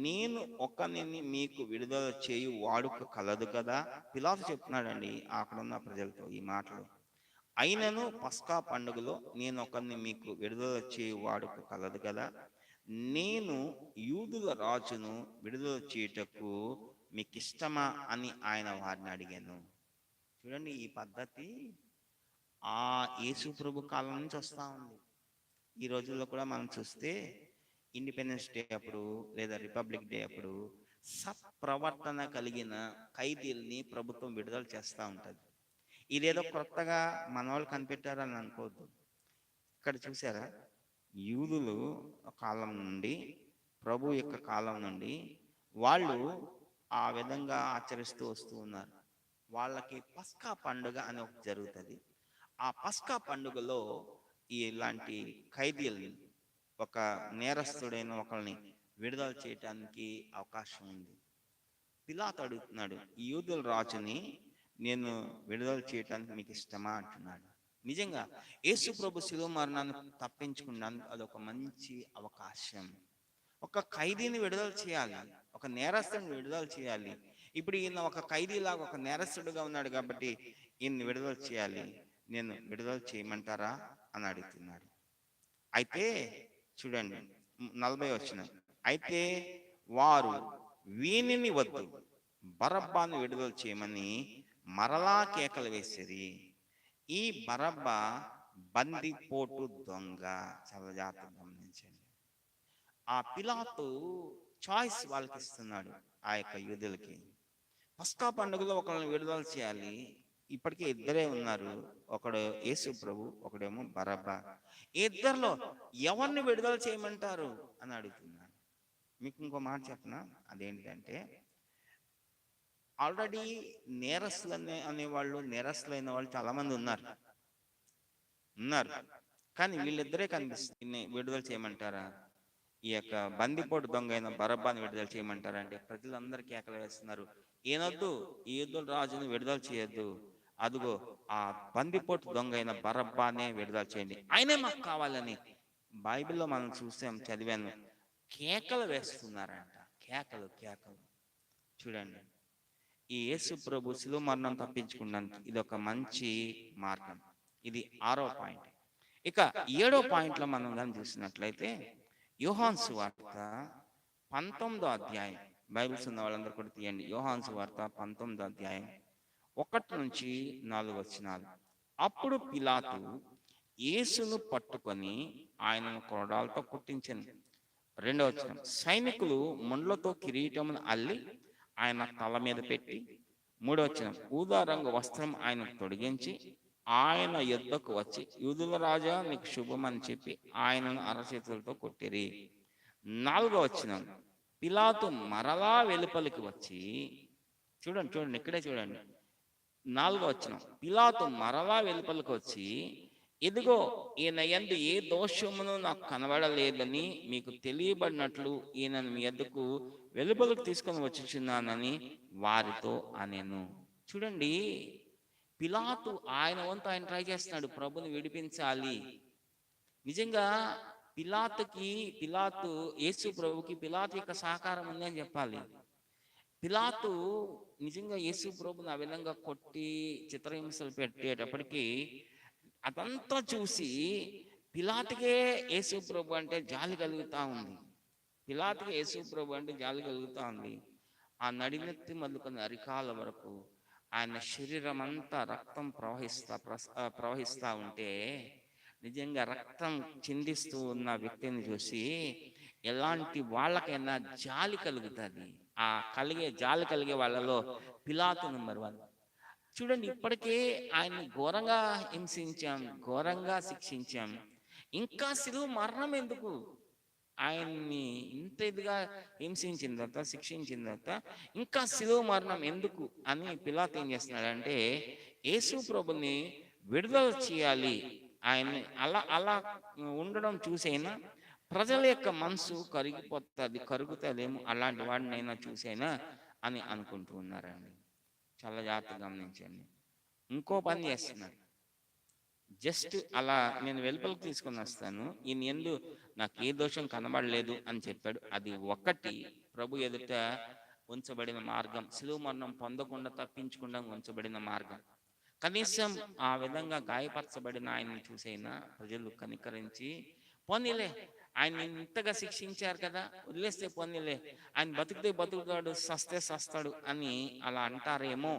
నేను ఒకరిని మీకు విడుదల చేయు వాడుక కలదు కదా. పిలాతు చెప్తున్నాడండి అక్కడున్న ప్రజలతో ఈ మాటలు. అయినను పస్కా పండుగలో నేను ఒకరిని మీకు విడుదల చేయు వాడుక కలదు కదా. నేను యూదుల రాజును విడుదల చేయుటకు మీకు ఇష్టమా అని ఆయన వారిని అడిగాను. చూడండి, ఈ పద్ధతి ఆ యేసు ప్రభు కాలం నుంచి వస్తూ ఉంది. ఈ రోజుల్లో కూడా మనం చూస్తే ఇండిపెండెన్స్ డే అప్పుడు లేదా రిపబ్లిక్ డే అప్పుడు సత్ప్రవర్తన కలిగిన ఖైదీల్ని ప్రభుత్వం విడుదల చేస్తూ ఉంటుంది. ఇదేదో కొత్తగా మన వాళ్ళు కనిపెట్టారని అనుకోవద్దు. ఇక్కడ చూసారా, యూదులు కాలం నుండి, ప్రభు యొక్క కాలం నుండి వాళ్ళు ఆ విధంగా ఆచరిస్తూ వస్తూ ఉన్నారు. వాళ్ళకి పస్కా పండుగ అని ఒకటి జరుగుతుంది. ఆ పస్కా పండుగలో ఇలాంటి ఖైదీల్ని, ఒక నేరస్తుడైన ఒకరిని విడుదల చేయటానికి అవకాశం ఉంది. పిలాతు అడుగుతున్నాడు, ఈ యూదుల రాజుని నేను విడుదల చేయటానికి మీకు ఇష్టమా అంటున్నాడు. నిజంగా యేసు ప్రభు శిలువ మరణాన్ని తప్పించుకున్నాను, అదొక మంచి అవకాశం. ఒక ఖైదీని విడుదల చేయాలి, ఒక నేరస్తుడిని విడుదల చేయాలి. ఇప్పుడు ఈయన ఒక ఖైదీలాగా ఒక నేరస్తుడుగా ఉన్నాడు కాబట్టి ఈయన్ని విడుదల చేయాలి. నేను విడుదల చేయమంటారా అని అడుగుతున్నాడు. అయితే చూడండి 40 వచనం. అయితే వారు వీనిని వద్దు, బరబ్బాను విడుదల చేయమని మరలా కేకలు వేసిరి. ఈ బరబ్బ బందిపోటు దొంగ. చాలా జాగ్రత్తగా గమనించండి. ఆ పిలాతు చాయిస్ వాళ్ళకి ఇస్తున్నాడు, ఆ యొక్క యూదులకి. పస్కా పండుగలో ఒకరిని విడుదల చేయాలి. ఇప్పటికే ఇద్దరే ఉన్నారు, ఒకడు యేసు ప్రభు, ఒకడేమో బరబ్బా. ఇద్దరిలో ఎవరిని విడుదల చేయమంటారు అని అడుగుతున్నాను. మీకు ఇంకో మాట చెప్పనా, అదేంటంటే ఆల్రెడీ నేరస్తులు అనేవాళ్ళు, నేరస్తులైన వాళ్ళు చాలా మంది ఉన్నారు. కానీ వీళ్ళిద్దరే కనిపిస్తుంది. విడుదల చేయమంటారా, ఈ యొక్క బందిపోటు దొంగ అయిన బరబ్బాని విడుదల చేయమంటారా అంటే ప్రజలందరూ కేకలు వేస్తున్నారు, ఏనొద్దు, ఈ యూదుల రాజుని విడుదల చేయొద్దు, అదిగో ఆ బందిపోటు దొంగ అయిన బరబ్బానే విడుదల చేయండి, ఆయనే మాకు కావాలని. బైబిల్లో మనం చూసాం, చదివాను, కేకలు వేస్తున్నారంట. కేకలు. చూడండి, ఈ యేసు ప్రభు శిలువ మరణం తప్పించుకున్నానికి ఇది ఒక మంచి మార్గం. ఇది 6వ పాయింట్. ఇక 7వ పాయింట్లో మనం కానీ చూసినట్లయితే యోహాను సువార్త 19వ అధ్యాయం. బైబిల్స్ ఉన్న వాళ్ళందరూ కూడా తీయండి. యోహాను సువార్త 19వ అధ్యాయం 1 నుంచి 4 వచనాలు. అప్పుడు పిలాతు యేసును పట్టుకొని ఆయనను కొరడాలతో కొట్టించెను. రెండవ వచనం, సైనికులు ముండ్లతో కిరీటమును అల్లి ఆయన తల మీద పెట్టి, మూడవ వచనం, ఊదా రంగు వస్త్రం ఆయన తొడిగించి ఆయన యుద్ధకు వచ్చి, యూదుల రాజా నీకు శుభం అని చెప్పి ఆయనను అరచేతులతో కొట్టిరి. నాలుగవ వచనం, పిలాతు మరలా వెలుపలికి వచ్చి, చూడండి చూడండి ఇక్కడే చూడండి, నాలుగవ వచనం, పిలాతు మరలా వెలుపలికి వచ్చి, ఇదిగో ఈయన యందు ఏ దోషమును నాకు కనబడలేదని మీకు తెలియబడినట్లు ఈయనను మీ యొద్దకు వెలుపలకు తీసుకొని వచ్చుచున్నానని వారితో అనెను. చూడండి, పిలాతు ఆయన వంతు ఆయన ట్రై చేస్తున్నాడు ప్రభుని విడిపించాలి. నిజంగా పిలాతు యేసు ప్రభుకి పిలాతు యొక్క సహకారం ఉంది అని చెప్పాలి. పిలాతు నిజంగా యేసు ప్రభుని ఆ విధంగా కొట్టి చిత్రహింసలు పెట్టేటప్పటికీ అదంతా చూసి పిలాతుకే యేసు ప్రభు అంటే జాలి కలుగుతా ఉంది. పిలాతుకే యేసు ప్రభు అంటే జాలి కలుగుతా ఉంది. ఆ నడినెత్తి మొదలుకొని అరికాల వరకు ఆయన శరీరం అంతా రక్తం ప్రవహిస్తా ఉంటే, నిజంగా రక్తం చిందిస్తూ ఉన్న వ్యక్తిని చూసి ఎలాంటి వాళ్ళకైనా జాలి కలుగుతుంది. ఆ జాలి కలిగే వాళ్ళలో పిలాతు నెంబర్ 1. చూడండి, ఇప్పటికే ఆయన్ని ఘోరంగా హింసించాం, ఘోరంగా శిక్షించాం, ఇంకా శిలువ మరణం ఎందుకు? ఆయన్ని ఇంత ఇదిగా హింసించిన తర్వాత, శిక్షించిన తర్వాత ఇంకా శిలువ మరణం ఎందుకు అని పిలాతు ఏం చేస్తున్నాడంటే, యేసు ప్రభుని విడుదల చేయాలి. ఆయన్ని అలా అలా ఉండడం చూసైనా ప్రజల యొక్క మనసు కరుగుతుందేమో, అలాంటి వాడినైనా చూసైనా అని అనుకుంటూ ఉన్నారండి. చాలా జాగ్రత్తగా గమనించండి. ఇంకో పని చేస్తున్నాడు. జస్ట్ అలా నేను వెలుపలికి తీసుకొని వస్తాను, ఈయన యందు నాకు ఏ దోషం కనబడలేదు అని చెప్పాడు. అది ఒక్కటి ప్రభు ఎదుట ఉంచబడిన మార్గం, శిలువ మరణం పొందకుండా తప్పించకుండా ఉంచబడిన మార్గం. కనీసం ఆ విధంగా గాయపరచబడిన ఆయన్ని చూసైనా ప్రజలు కనికరించి, పోనీలే ఆయన ఇంతగా శిక్షించారు కదా, వదిలేస్తే పోనీలే, ఆయన బతుకుతే బతుకుతాడు, సస్తే సస్తాడు అని అలా అంటారేమో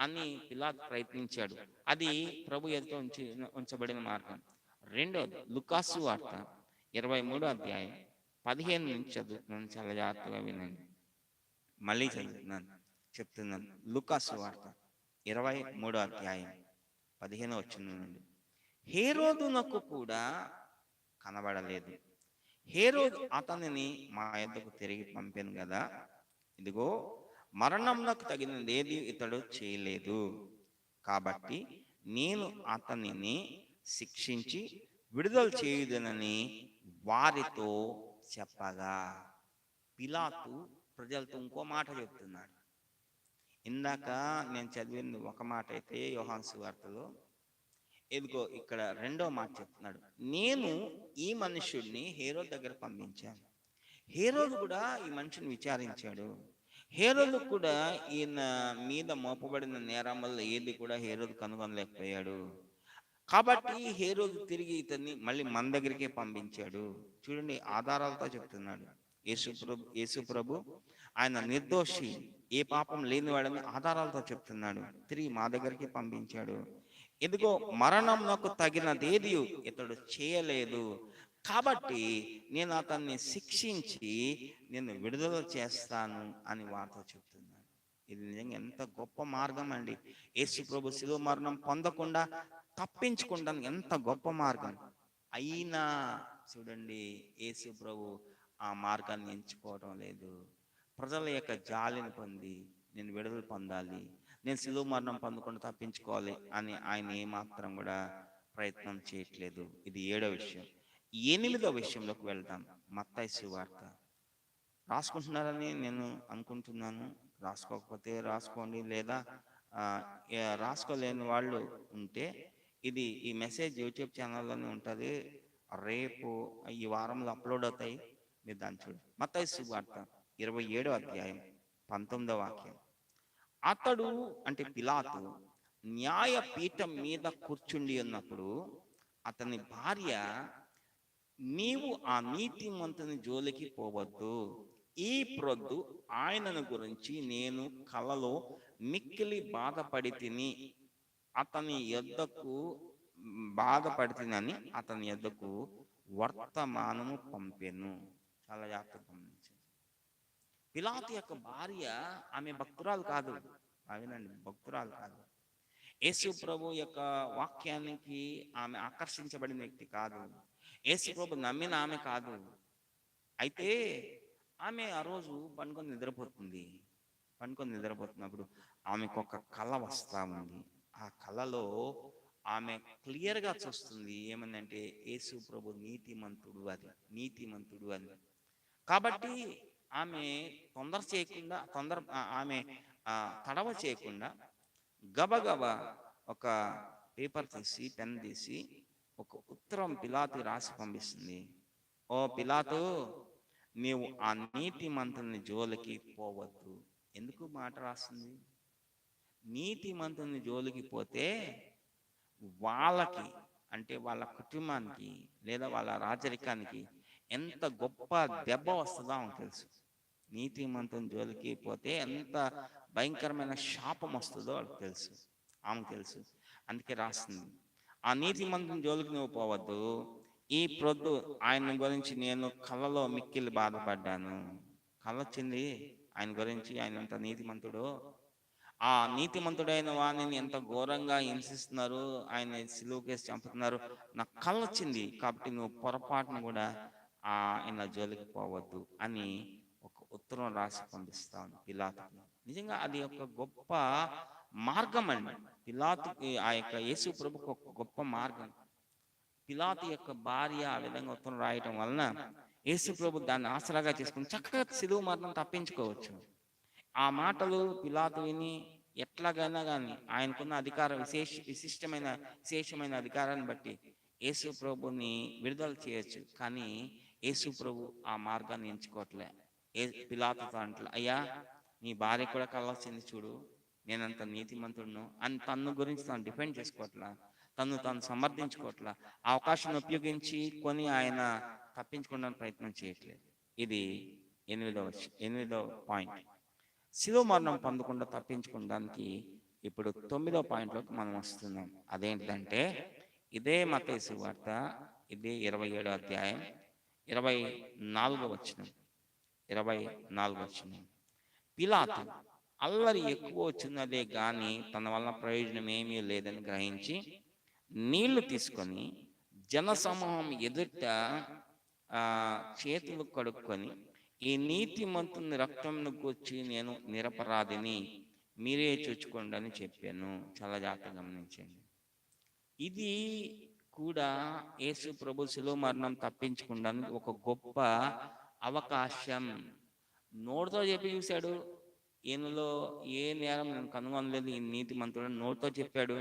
అని పిలాతు ప్రయత్నించాడు. అది ప్రభు ఎదుట ఉంచబడిన మార్గం. రెండోది, లూకాసు వార్త 23వ అధ్యాయం 15 నుంచి చదువుతున్నాను, చాలా జాగ్రత్తగా వినండి. మళ్ళీ చెప్తున్నాను. లూకాసు వార్త 23వ అధ్యాయం 15వ వచనం నుండి, హేరోదునకు కూడా కనబడలేదు. హేరోదు అతనిని మా యొద్దకు తిరిగి పంపాను కదా, ఇదిగో మరణంకు తగినదేది ఇతడు చేయలేదు, కాబట్టి నేను అతనిని శిక్షించి విడుదల చేయుదనని వారితో చెప్పగా. పిలాతు ప్రజలతో ఇంకో మాట చెప్తున్నాడు. ఇందాక నేను చదివింది ఒక మాట అయితే యోహాను సువార్తలో, ఇదిగో ఇక్కడ రెండో మాట చెప్తున్నాడు. నేను ఈ మనుషుడిని హేరోదు దగ్గర పంపించాను. హేరోదు కూడా ఈ మనిషిని విచారించాడు. హేరోదు కూడా ఈయన మీద మోపబడిన నేరం వల్ల ఏది కూడా హేరోదు కనుగొనలేకపోయాడు. కాబట్టి హేరోదు తిరిగి ఇతన్ని మళ్ళీ మన దగ్గరికే పంపించాడు. చూడండి, ఆధారాలతో చెప్తున్నాడు. యేసు ప్రభు ఆయన నిర్దోషి, ఏ పాపం లేనివాడని ఆధారాలతో చెప్తున్నాడు. తిరిగి మా దగ్గరికి పంపించాడు. ఇదిగో మరణంకు తగినదేది ఇతడు చేయలేదు, కాబట్టి నేను అతన్ని శిక్షించి నేను విడుదల చేస్తాను అని వార్త చెప్తున్నాను. ఇది నిజంగా ఎంత గొప్ప మార్గం అండి. యేసు ప్రభు శిలువ మరణం పొందకుండా తప్పించకుండా ఎంత గొప్ప మార్గం. అయినా చూడండి, యేసు ప్రభు ఆ మార్గాన్ని ఎంచుకోవడం లేదు. ప్రజల యొక్క జాలిని పొంది నేను విడుదల పొందాలి, నేను శిలువ మరణం పొందకుండా తప్పించుకోవాలి అని ఆయన ఏమాత్రం కూడా ప్రయత్నం చేయట్లేదు. ఇది 7వ విషయం. 8వ విషయంలోకి వెళ్దాం. మత్తయి సువార్త రాసుకుంటున్నారని నేను అనుకుంటున్నాను. రాసుకోకపోతే రాసుకోండి, లేదా రాసుకోలేని వాళ్ళు ఉంటే ఈ మెసేజ్ యూట్యూబ్ ఛానల్లోనే ఉంటుంది. రేపు ఈ వారంలో అప్లోడ్ అవుతాయి, మీరు దాన్ని చూడండి. మత్తయి సువార్త 27వ అధ్యాయం 19వ వాక్యం. అతడు అంటే పిలాతు న్యాయపీఠం మీద కూర్చుండి ఉన్నప్పుడు అతని భార్య, నీవు ఆ నీతిమంతుని జోలికి పోవద్దు, ఈ ప్రొద్దు ఆయనను గురించి నేను కలలో మిక్కిలి బాధపడి తిని అతని యొద్దకు వర్తమానము పంపెను. చాలా జాగ్రత్తగా గమనించండి. పిలాతు యొక్క భార్య ఆమె భక్తురాలు కాదు. వినండి, భక్తురాలు కాదు. యేసు ప్రభు యొక్క వాక్యానికి ఆమె ఆకర్షించబడిన వ్యక్తి కాదు. యేసు ప్రభు నమ్మిన ఆమె కాదు. అయితే ఆమె ఆ రోజు పండుకొని నిద్రపోతున్నప్పుడు ఆమెకు ఒక కళ వస్తా ఉంది. ఆ కళలో ఆమె క్లియర్గా చూస్తుంది ఏమనంటే యేసు ప్రభు నీతిమంతుడు అని. కాబట్టి ఆమె ఆమె తడవ చేయకుండా గబగబా ఒక పేపర్ తీసి పెన్ తీసి ఒక ఉత్తరం పిలాతు రాసి పంపిస్తుంది. ఓ పిలాతు, నీవు ఆ నీతిమంతుని జోలికి పోవద్దు. ఎందుకు మాట రాస్తుంది? నీతిమంతుని జోలికి పోతే వాళ్ళకి, అంటే వాళ్ళ కుటుంబానికి లేదా వాళ్ళ రాజరికానికి ఎంత గొప్ప దెబ్బ వస్తుందో ఆమెకు తెలుసు. నీతిమంతుని జోలికి పోతే ఎంత భయంకరమైన శాపం వస్తుందో ఆమెకు తెలుసు. అందుకే రాస్తుంది, ఆ నీతిమంతుని జోలికి నువ్వు పోవద్దు. ఈ ప్రొద్దు ఆయన గురించి నేను కళ్ళలో మిక్కిలి బాధపడ్డాను. కళ్ళొచ్చింది ఆయన గురించి, ఆయన ఎంత నీతిమంతుడు, ఆ నీతిమంతుడైన వాణిని ఎంత ఘోరంగా హింసిస్తున్నారు, ఆయన సిలువ కేసి చంపుతున్నారు. నాకు కళ్ళొచ్చింది, కాబట్టి నువ్వు పొరపాటును కూడా ఆయన జోలికి పోవద్దు అని ఒక ఉత్తరం రాసి పంపిస్తాను పిలాతుకి. నిజంగా అది ఒక గొప్ప మార్గం అండి. పిలాతుకి ఆ యొక్క యేసు ప్రభుకు ఒక గొప్ప మార్గం. పిలాతు యొక్క భార్య ఆ విధంగా ఉత్తరం రాయటం వలన యేసు ప్రభు దాన్ని ఆసరాగా చేసుకుని చక్కగా సిలువ మరణం తప్పించుకోవచ్చు. ఆ మాటలు పిలాతు విని ఎట్లాగైనా కానీ ఆయనకున్న అధికారం విశేషమైన అధికారాన్ని బట్టి యేసు ప్రభుని విడుదల చేయొచ్చు. కానీ యేసు ప్రభు ఆ మార్గాన్ని ఎంచుకోవట్లే. పిలాతుతో అంటలే, అయ్యా నీ భార్య కూడా కలవచ్చింది చూడు, నేనంత నీతిమంతుడును అని తన గురించి తాను డిఫెండ్ చేసుకోవట్లా, తను సమర్థించుకోవట్లా. ఆ అవకాశాన్ని ఉపయోగించి ఆయన తప్పించుకోవడానికి ప్రయత్నం చేయట్లేదు. ఇది 8వ పాయింట్. శిలువ మరణం పొందకుండా తప్పించుకోవడానికి ఇప్పుడు 9వ పాయింట్లోకి మనం వస్తున్నాం. అదేంటంటే ఇదే మత్తయి సువార్త, ఇదే 27వ అధ్యాయం 24వ వచనం. పిలాతు అల్లరి ఎక్కువ వచ్చినదే గాని తన వల్ల ప్రయోజనం ఏమీ లేదని గ్రహించి నీళ్లు తీసుకొని జనసమూహం ఎదుట చేతులు కడుక్కొని, ఈ నీతిమంతుని రక్తంను కూర్చి నేను నిరపరాధిని, మీరే చూచుకోండి అని చెప్పాను. చాలా జాగ్రత్తగా గమనించండి. ఇది కూడా యేసు ప్రభు శిలువ మరణం తప్పించుకోవడానికి ఒక గొప్ప అవకాశం. నోటితో చెప్పి చూశాడు, ఈయనలో ఏ నేరం నేను కనుగొనలేదు, ఈ నీతిమంతుడు నోటితో చెప్పాడు.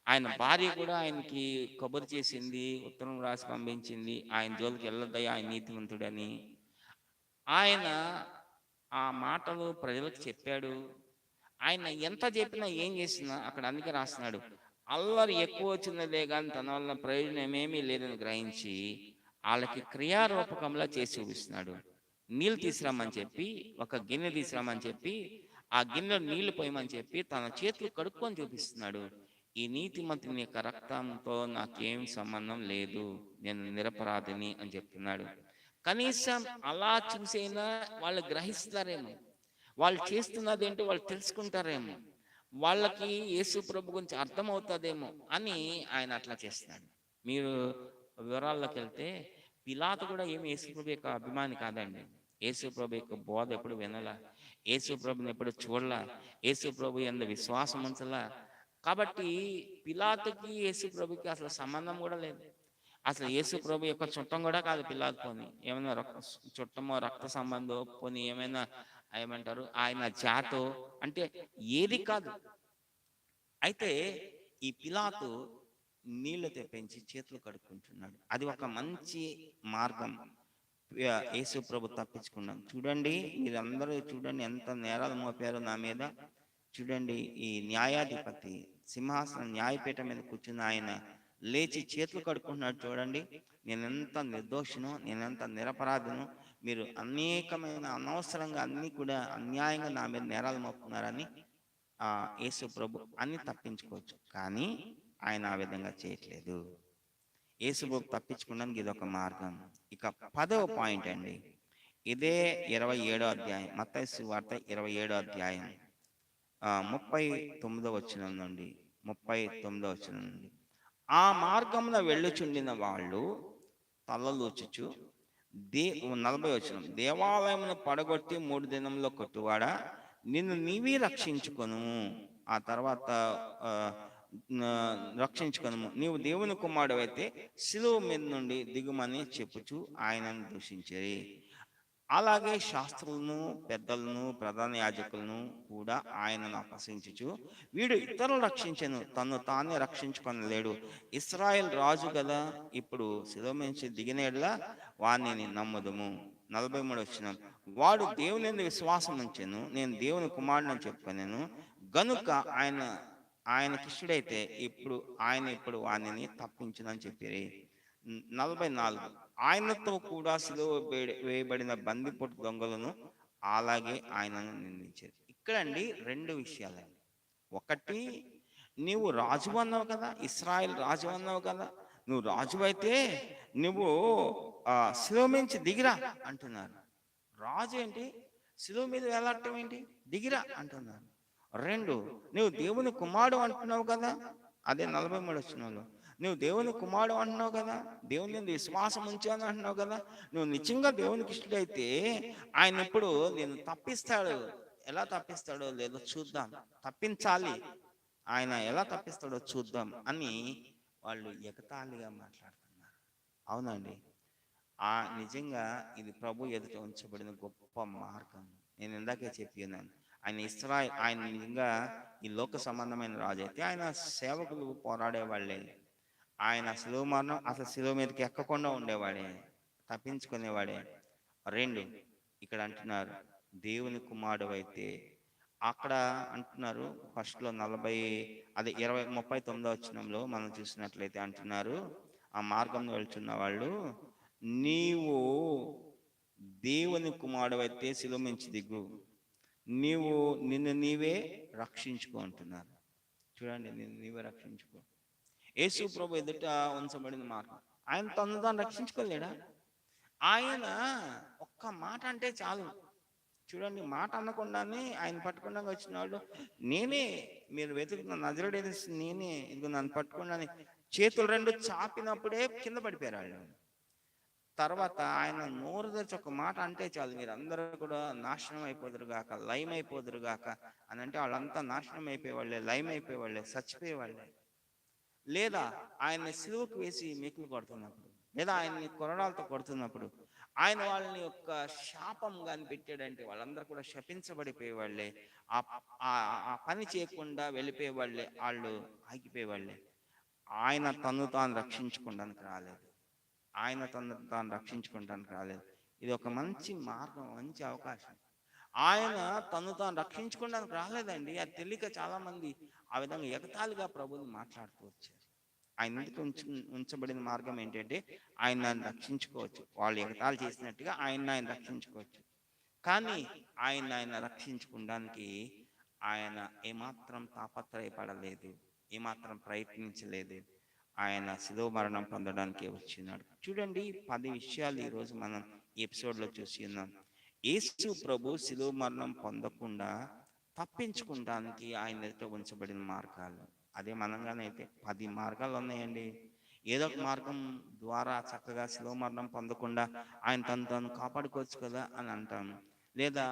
ఆయన భార్య కూడా ఆయనకి కబురు చేసింది, ఉత్తరం రాసి పంపించింది, ఆయన జోలికి వెళ్ళొద్దయ్యా, ఆయన నీతిమంతుడని. ఆయన ఆ మాటలు ప్రజలకు చెప్పాడు. ఆయన ఎంత చెప్పినా ఏం చేసినా అక్కడ అందుకే రాస్తున్నాడు, అల్లరి ఎక్కువ వచ్చినదే కానీ తన వల్ల ప్రయోజనం ఏమీ లేదని గ్రహించి వాళ్ళకి క్రియారూపకంలా చేసి చూపిస్తున్నాడు. నీళ్ళు తీసుకురామని చెప్పి, ఒక గిన్నె తీసుకురామని చెప్పి, ఆ గిన్నెలో నీళ్లు పోయమని చెప్పి తన చేతులు కడుక్కొని చూపిస్తున్నాడు. ఈ నీతిమంతుని యొక్క రక్తంతో నాకేం సంబంధం లేదు, నేను నిరపరాధిని అని చెప్తున్నాడు. కనీసం అలా చూసైనా వాళ్ళు గ్రహిస్తారేమో, వాళ్ళు చేస్తున్నది ఏంటో వాళ్ళు తెలుసుకుంటారేమో, వాళ్ళకి యేసు ప్రభు గురించి అర్థమవుతుందేమో అని ఆయన అట్లా చేస్తున్నాడు. మీరు వివరాల్లోకి వెళ్తే పిలాతు కూడా ఏమి యేసు ప్రభు యొక్క అభిమాని కాదండి. యేసు ప్రభు యొక్క బోధ ఎప్పుడు వినలా, యేసు ప్రభుని ఎప్పుడు చూడలా, యేసు ప్రభు యందు విశ్వాసం ఉంచలా. కాబట్టి పిలాతుకి యేసు ప్రభుకి అసలు సంబంధం కూడా లేదు. అసలు యేసు ప్రభు యొక్క చుట్టం కూడా కాదు పిలాతు. పోని ఏమైనా చుట్టమో రక్త సంబంధం, పోని ఏమంటారు ఆయన జాతో అంటే ఏది కాదు. అయితే ఈ పిలాతు నీళ్లు తెప్పించి చేతులు కడుక్కుంటున్నాడు. అది ఒక మంచి మార్గం యేసు ప్రభు తప్పించుకున్నాం. చూడండి, మీరందరూ చూడండి ఎంత నేరాలు మోపారో నా మీద. చూడండి, ఈ న్యాయాధిపతి సింహాసనం న్యాయపీఠం మీద కూర్చున్న ఆయన లేచి చేతులు కడుక్కుంటున్నాడు. చూడండి, నేనెంత నిర్దోషినో, నేనెంత నిరపరాధినో, మీరు అనేకమైన అనవసరంగా అన్ని కూడా అన్యాయంగా నా మీద నేరాలు మోపుతున్నారని యేసు ప్రభు అన్ని తప్పించుకోవచ్చు. కానీ ఆయన ఆ విధంగా చేయట్లేదు. యేసు ప్రభు తప్పించుకోవడానికి ఇది ఒక మార్గం. ఇక 10వ పాయింట్ అండి, ఇదే 27వ అధ్యాయం, మత్తయి సువార్త 27వ అధ్యాయం 39వ వచనం నుండి 39వ వచనం నుండి. ఆ మార్గమున వెళ్ళుచుండిన వాళ్ళు తలలూచుచు 40వ వచనం, దేవాలయమును పడగొట్టి 3 దినములో కొట్టువాడా, నిన్ను నీవే రక్షించుకొను. ఆ తర్వాత రక్షించుకొను, నీవు దేవుని కుమారుడు అయితే శిలువ మీద నుండి దిగుమని చెప్పుచు ఆయనను దూషించిరి. అలాగే శాస్త్రులను, పెద్దలను, ప్రధాన యాజకులను కూడా ఆయనను అపహసించుచు, వీడు ఇతరులు రక్షించను, తను తానే రక్షించుకొనలేడు, ఇశ్రాయేల్ రాజు కదా, ఇప్పుడు శిలువ నుంచి దిగినట్లా వాణ్ణి నమ్ముదుము. 43 వచనం, వాడు దేవుని యందు విశ్వాసం ఉంచెను, నేను దేవుని కుమారుడని చెప్పుకొనెను గనుక ఆయనకిష్టుడైతే ఇప్పుడు వాణ్ణి తప్పించునని చెప్పిరి. 44, ఆయనతో కూడా సిలువ వేయబడిన బందిపోటు దొంగలను అలాగే ఆయనను నిందించారు. ఇక్కడండి 2 విషయాలండి. ఒకటి, నీవు రాజు అన్నావు కదా, ఇశ్రాయేల్ రాజు అన్నావు కదా, నువ్వు రాజు అయితే నువ్వు శిలువ నుంచి దిగిరా అంటున్నారు. రాజు ఏంటి, శిలువ మీద వేలాడటం ఏంటి, దిగిరా అంటున్నారు. 2, నువ్వు దేవుని కుమారుడు అంటున్నావు కదా, అదే 43 వచనంలో, నువ్వు దేవుని కుమారుడు అంటున్నావు కదా, దేవుని యందు విశ్వాసం ఉంచాను అంటున్నావు కదా, నువ్వు నిజంగా దేవునికి ఇష్టడైతే ఆయన ఇప్పుడు నేను తప్పిస్తాడు. ఎలా తప్పిస్తాడో లేదో చూద్దాం, తప్పించాలి, ఆయన ఎలా తప్పిస్తాడో చూద్దాం అని వాళ్ళు ఎగతాళిగా మాట్లాడుతున్నారు. అవునండి, నిజంగా ఇది ప్రభు ఎదుట ఉంచబడిన గొప్ప మార్గం. నేను ఇందాకే చెప్పినాను, ఆయన నిజంగా ఈ లోక సంబంధమైన రాజు అయితే ఆయన సేవకులు పోరాడే వాళ్ళే, ఆయన శిలువ మరణం అసలు శిలువ మీదకి ఎక్కకుండా ఉండేవాడే, తప్పించుకునేవాడే. 2, ఇక్కడ అంటున్నారు దేవుని కుమారుడు అయితే, అక్కడ అంటున్నారు ఫస్ట్లో 39వ వచనంలో మనం చూసినట్లయితే అంటున్నారు, ఆ మార్గంలో వెళ్తున్న వాళ్ళు, నీవు దేవుని కుమారుడు అయితే శిలువ నుంచి దిగు, నిన్ను నీవే రక్షించుకో అంటున్నారు. చూడండి, నిన్ను నీవే రక్షించుకో. యేసు ప్రభు ఎదుట ఉంచబడిన మార్గం, ఆయన తను తాను రక్షించుకోలేడా? ఆయన ఒక్క మాట అంటే చాలు. చూడండి, మాట అనకుండానే ఆయన పట్టుకుండా వచ్చిన వాళ్ళు, నేనే మీరు వెతుకుతున్న నజరేయుడైన నేనే, ఇదిగో నన్ను పట్టుకున్నాను, చేతులు 2 చాపినప్పుడే కింద పడిపోయారు వాళ్ళు. తర్వాత ఆయన నోరు తెరిచి ఒక మాట అంటే చాలు, మీరు అందరూ కూడా నాశనం అయిపోదురుగాక, లయం అయిపోదురుగాక అని అంటే వాళ్ళంతా నాశనం అయిపోయేవాళ్ళే, లయం అయిపోయేవాళ్ళే, చచ్చిపోయేవాళ్ళే. లేదా ఆయన్ని సిలువకు వేసి మేకులు కొడుతున్నప్పుడు, లేదా ఆయన్ని కొరడాలతో కొడుతున్నప్పుడు ఆయన వాళ్ళని యొక్క శాపం కానీ పెట్టాడంటే వాళ్ళందరూ కూడా శపించబడిపోయేవాళ్ళే, ఆ పని చేయకుండా వెళ్ళిపోయేవాళ్ళే, వాళ్ళు ఆగిపోయేవాళ్ళే. ఆయన తను తాను రక్షించుకోవడానికి రాలేదు, ఆయన తను తాను రక్షించుకోవడానికి రాలేదు. ఇది ఒక మంచి మార్గం, మంచి అవకాశం. ఆయన తను తాను రక్షించుకోవడానికి రాలేదండి. అది తెలియక చాలా మంది ఆ విధంగా ఎగతాళిగా ప్రభుని మాట్లాడుతూ వచ్చారు. ఆయన ఎందుకు ఉంచబడిన మార్గం ఏంటంటే ఆయన రక్షించుకోవచ్చు, వాళ్ళు ఎగతాళి చేసినట్టుగా ఆయన రక్షించుకోవచ్చు. కానీ ఆయన రక్షించుకోవడానికి ఆయన ఏమాత్రం తాపత్రయపడలేదు, ఏమాత్రం ప్రయత్నించలేదు. ఆయన శిలువ మరణం పొందడానికి వచ్చినాడు. చూడండి, 10 విషయాలు ఈరోజు మనం ఈ ఎపిసోడ్లో చూసి ఉన్నాం. యేసు ప్రభు శిలువ మరణం పొందకుండా తప్పించుకోవడానికి ఆయన ఎదుట ఉంచబడిన మార్గాలు, అదే మనంగానైతే 10 మార్గాలు ఉన్నాయండి. ఏదో ఒక మార్గం ద్వారా చక్కగా శిలువ మరణం పొందకుండా ఆయన తను కాపాడుకోవచ్చు కదా అని అంటాము. లేదా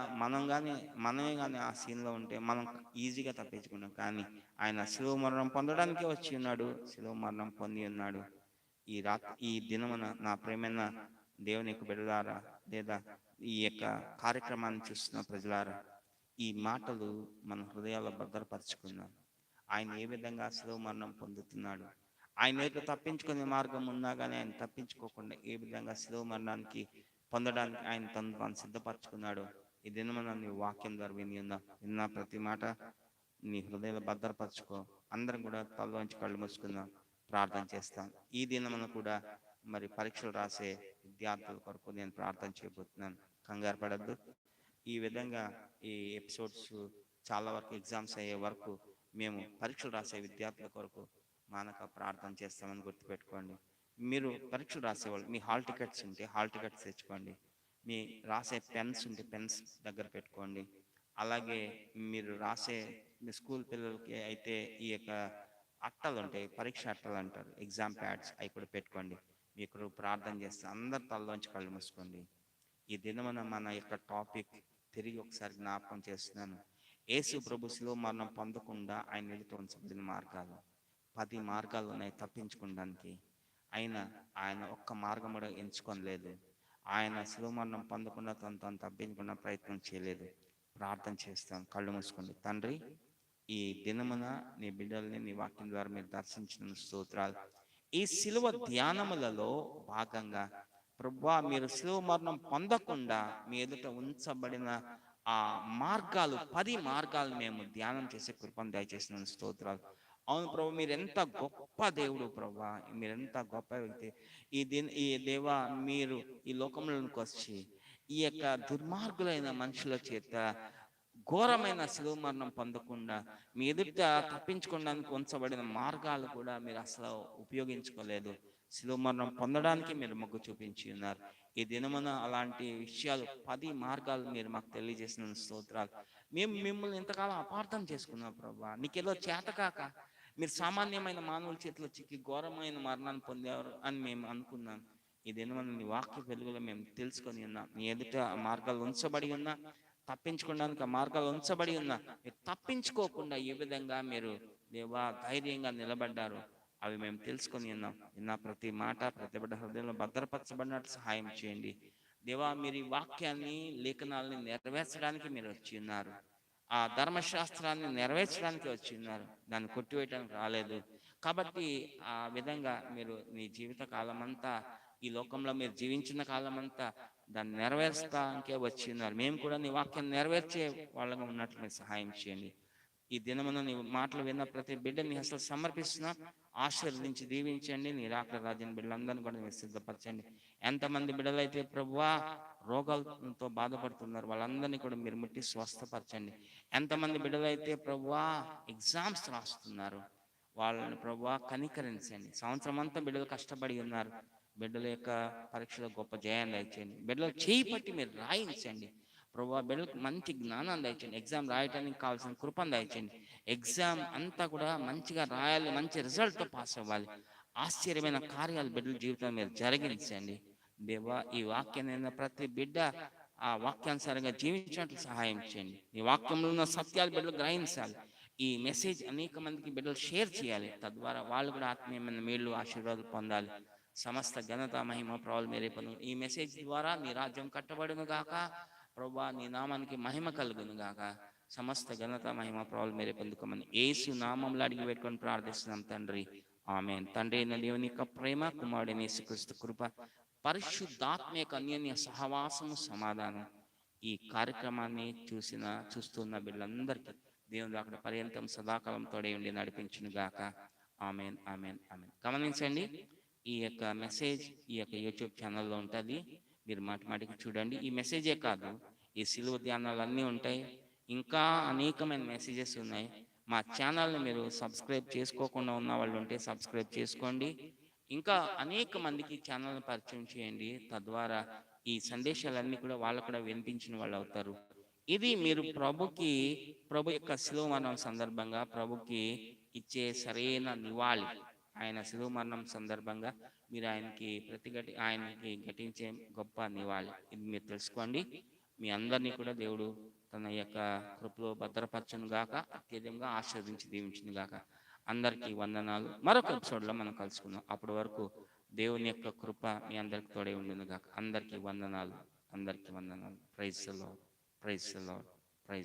మనమే కానీ ఆ సీన్లో ఉంటే మనం ఈజీగా తప్పించుకున్నాం. కానీ ఆయన శిలువ మరణం పొందడానికే వచ్చి ఉన్నాడు, శిలువ మరణం పొంది ఉన్నాడు. ఈ దినమున నా ప్రేమైన దేవుని యొక్క బిడ్డలారా, లేదా ఈ యొక్క కార్యక్రమాన్ని చూస్తున్న ప్రజలారా, ఈ మాటలు మన హృదయాల్లో భద్రపరచుకుందాం. ఆయన ఏ విధంగా శిలువ మరణం పొందుతున్నాడు, ఆయన యొక్క తప్పించుకునే మార్గం ఉన్నా కానీ ఆయన తప్పించుకోకుండా ఏ విధంగా శిలువ మరణానికి పొందడానికి ఆయన తను సిద్ధపరచుకున్నాడు. ఈ దినమున నీ వాక్యం ద్వారా విన్న ప్రతి మాట నీ హృదయంలో భద్రపరచుకో. అందరం కూడా తలలోంచి కళ్ళు మూసుకుందాం, ప్రార్థన చేస్తాం. ఈ దినమున కూడా మరి పరీక్షలు రాసే విద్యార్థుల కొరకు నేను ప్రార్థన చేయబోతున్నాను. కంగారు పడద్దు. ఈ విధంగా ఈ ఎపిసోడ్స్ చాలా వరకు ఎగ్జామ్స్ అయ్యే వరకు మేము పరీక్షలు రాసే విద్యార్థుల కొరకు మానక ప్రార్థన చేస్తామని గుర్తుపెట్టుకోండి. మీరు పరీక్షలు రాసేవాళ్ళు, మీ హాల్ టికెట్స్ ఉంటే హాల్ టికెట్స్ తెచ్చుకోండి. మీ రాసే పెన్స్ ఉంటే పెన్స్ దగ్గర పెట్టుకోండి. అలాగే మీరు రాసే మీ స్కూల్ పిల్లలకి అయితే ఈ యొక్క అట్టలు ఉంటాయి, పరీక్ష అట్టలు అంటారు, ఎగ్జామ్ ప్యాడ్స్, అవి కూడా పెట్టుకోండి. మీకు ప్రార్థన చేస్తే అందరి తలలోంచి కళ్ళు మూసుకోండి. ఈ దినమున మన యొక్క టాపిక్ తిరిగి ఒకసారి జ్ఞాపకం చేస్తున్నాను. యేసు ప్రభు శిలువ మరణం పొందకుండా ఆయన ఎదుట ఉంచబడిన మార్గాలు 10 మార్గాలు ఉన్నాయి తప్పించుకోవడానికి. అయినా ఆయన ఒక్క మార్గం కూడా ఎంచుకోలేదు. ఆయన శిలువ మరణం పొందకుండా తను తప్పించకుండా ప్రయత్నం చేయలేదు. ప్రార్థన చేస్తాం, కళ్ళు మూసుకోండి. తండ్రి, ఈ దినమున నీ బిడ్డల్ని నీ వాక్యం ద్వారా మీరు దర్శించిన స్తోత్రాలు. ఈ శిలువ ధ్యానములలో భాగంగా ప్రభువా, మీరు శిలువ మరణం పొందకుండా మీ ఎదుట ఉంచబడిన ఆ మార్గాలు 10 మార్గాలు మేము ధ్యానం చేసే కృపను దయచేసిన స్తోత్రాలు. అవును ప్రభు, మీరు ఎంత గొప్ప దేవుడు ప్రభా, మీరు ఎంత గొప్ప వ్యక్తి. ఈ దేవా, మీరు ఈ లోకంలోనికి వచ్చి ఈ యొక్క దుర్మార్గులైన మనుషుల చేత ఘోరమైన శిలువ మరణం పొందకుండా మీ ఎదుట తప్పించుకోవడానికి ఉంచబడిన మార్గాలు కూడా మీరు అసలు ఉపయోగించుకోలేదు. శిలువ మరణం పొందడానికి మీరు మొగ్గు చూపించి ఉన్నారు. ఈ దినమున అలాంటి విషయాలు 10 మార్గాలు మీరు మాకు తెలియజేసిన స్తోత్రాలు. మేము మిమ్మల్ని ఇంతకాలం అపార్థం చేసుకున్నాం ప్రభా, నీకేదో చేతకాక మీరు సామాన్యమైన మానవుల చేతిలో చిక్కి ఘోరమైన మరణాన్ని పొందారు అని మేము అనుకున్నాం. ఈ దినమున నీ వాక్య వెలుగులో మేము తెలుసుకొని ఉన్నాం. నీ ఎదుట మార్గాలు ఉంచబడి ఉన్నా, తప్పించుకోవడానికి ఆ మార్గాలు ఉంచబడి ఉన్నా, మీరు తప్పించుకోకుండా ఏ విధంగా మీరు దేవా ధైర్యంగా నిలబడ్డారు అవి మేము తెలుసుకొని ఉన్నాం. విన్న ప్రతి మాట ప్రతి బిడ్డ హృదయంలో భద్రపరచబడినట్టు సహాయం చేయండి దేవా. మీరు ఈ వాక్యాన్ని, లేఖనాలని నెరవేర్చడానికి మీరు వచ్చి ఉన్నారు. ఆ ధర్మశాస్త్రాన్ని నెరవేర్చడానికి వచ్చి ఉన్నారు, దాన్ని కొట్టివేయడానికి రాలేదు. కాబట్టి ఆ విధంగా మీరు మీ జీవిత కాలం అంతా, ఈ లోకంలో మీరు జీవించిన కాలం అంతా దాన్ని నెరవేర్చడానికే వచ్చి ఉన్నారు. మేము కూడా నీ వాక్యాన్ని నెరవేర్చే వాళ్ళగా ఉన్నట్లు మీరు సహాయం చేయండి. ఈ దినమున నీ మాటలు విన్న ప్రతి బిడ్డని అసలు సమర్పిస్తున్నా, ఆశీర్వదించి దీవించండి. నీ రాకడ రాజ్యాన్ని బిడ్డలందరినీ కూడా మీరు సిద్ధపరచండి. ఎంతమంది బిడ్డలైతే ప్రభువా రోగాలతో బాధపడుతున్నారు వాళ్ళందరినీ కూడా మీరు ముట్టి స్వస్థపరచండి. ఎంతమంది బిడ్డలైతే ప్రభువా ఎగ్జామ్స్ రాస్తున్నారు వాళ్ళని ప్రభువా కనికరించండి. సంవత్సరం అంతా బిడ్డలు కష్టపడి ఉన్నారు, బిడ్డల యొక్క పరీక్షలో గొప్ప జయాన్ని దయచేయండి. బిడ్డలు చేయి పట్టి మీరు రాయించండి ప్రభువా. బిడ్డలకు మంచి జ్ఞానాన్ని దయచేయండి, ఎగ్జామ్ రాయడానికి కావాల్సిన కృపను దయచేయండి. ఎగ్జామ్ అంతా కూడా మంచిగా రాయాలి, మంచి రిజల్ట్తో పాస్ అవ్వాలి. ఆశ్చర్యమైన కార్యాలు బిడ్డల జీవితాన్ని మీరు జరిగించండి దేవా. ఈ వాక్యాన్ని ప్రతి బిడ్డ ఆ వాక్యానుసారంగా జీవించినట్లు సహాయం చేయండి. ఈ వాక్యంలో ఉన్న సత్యాలు బిడ్డలు గ్రహించాలి. ఈ మెసేజ్ అనేక మందికి బిడ్డలు షేర్ చేయాలి, తద్వారా వాళ్ళు కూడా ఆత్మీయమైన మేళ్ళు ఆశీర్వాదాలు పొందాలి. సమస్త ఘనత మహిమ ప్రభావాలు మీరే పొందు. ఈ మెసేజ్ ద్వారా నీ రాజ్యం కట్టబడును గాక ప్రభువా, నీ నామానికి మహిమ కలుగును గాక. సమస్త ఘనత మహిమ ప్రభావాలు మీరే పొందుకోమని యేసు నామంలో అడిగి పెట్టుకొని ప్రార్థిస్తున్నాం తండ్రి, ఆమేన్. తండ్రి అయిన దేవుని యొక్క ప్రేమ, కుమారుడైన యేసుక్రీస్తు కృప, పరిశుద్ధాత్మ యొక్క అన్యోన్య సహవాసము, సమాధానం ఈ కార్యక్రమాన్ని చూస్తున్న బిడ్డలందరికీ దేవుని అక్కడ పర్యంతం సదాకాలం తోడే ఉండి నడిపించును గాక. ఆమేన్, ఆమేన్, ఆమేన్. గమనించండి, ఈ యొక్క మెసేజ్ ఈ యొక్క యూట్యూబ్ ఛానల్లో ఉంటుంది, మీరు మాటిమాటికి చూడండి. ఈ మెసేజే కాదు, ఈ సిలువ ధ్యానాలు అన్నీ ఉంటాయి, ఇంకా అనేకమైన మెసేజెస్ ఉన్నాయి. మా ఛానల్ని మీరు సబ్స్క్రైబ్ చేసుకోకుండా ఉన్న వాళ్ళు ఉంటే సబ్స్క్రైబ్ చేసుకోండి. ఇంకా అనేక మందికి ఛానల్ని పరిచయం చేయండి, తద్వారా ఈ సందేశాలన్నీ కూడా వాళ్ళు కూడా వినిపించిన వాళ్ళు అవుతారు. ఇది మీరు ప్రభు యొక్క శిలువ మరణం సందర్భంగా ప్రభుకి ఇచ్చే సరైన నివాళి. ఆయన శిలువ మరణం సందర్భంగా మీరు ఆయనకి ఘటించే గొప్ప నివాళి. ఇది మీరు తెలుసుకోండి. మీ అందరినీ కూడా దేవుడు తన యొక్క కృపలో భద్రపరచును గాక, అత్యధికంగా ఆశీర్వదించి దీవించును గాక. అందరికీ వందనాలు. మరొక ఎపిసోడ్లో మనం కలుసుకుందాం. అప్పటి వరకు దేవుని యొక్క కృప మీ అందరికి తోడే ఉండును గాక. అందరికీ వందనాలు, అందరికీ వందనాలు. Praise the Lord, praise the lord.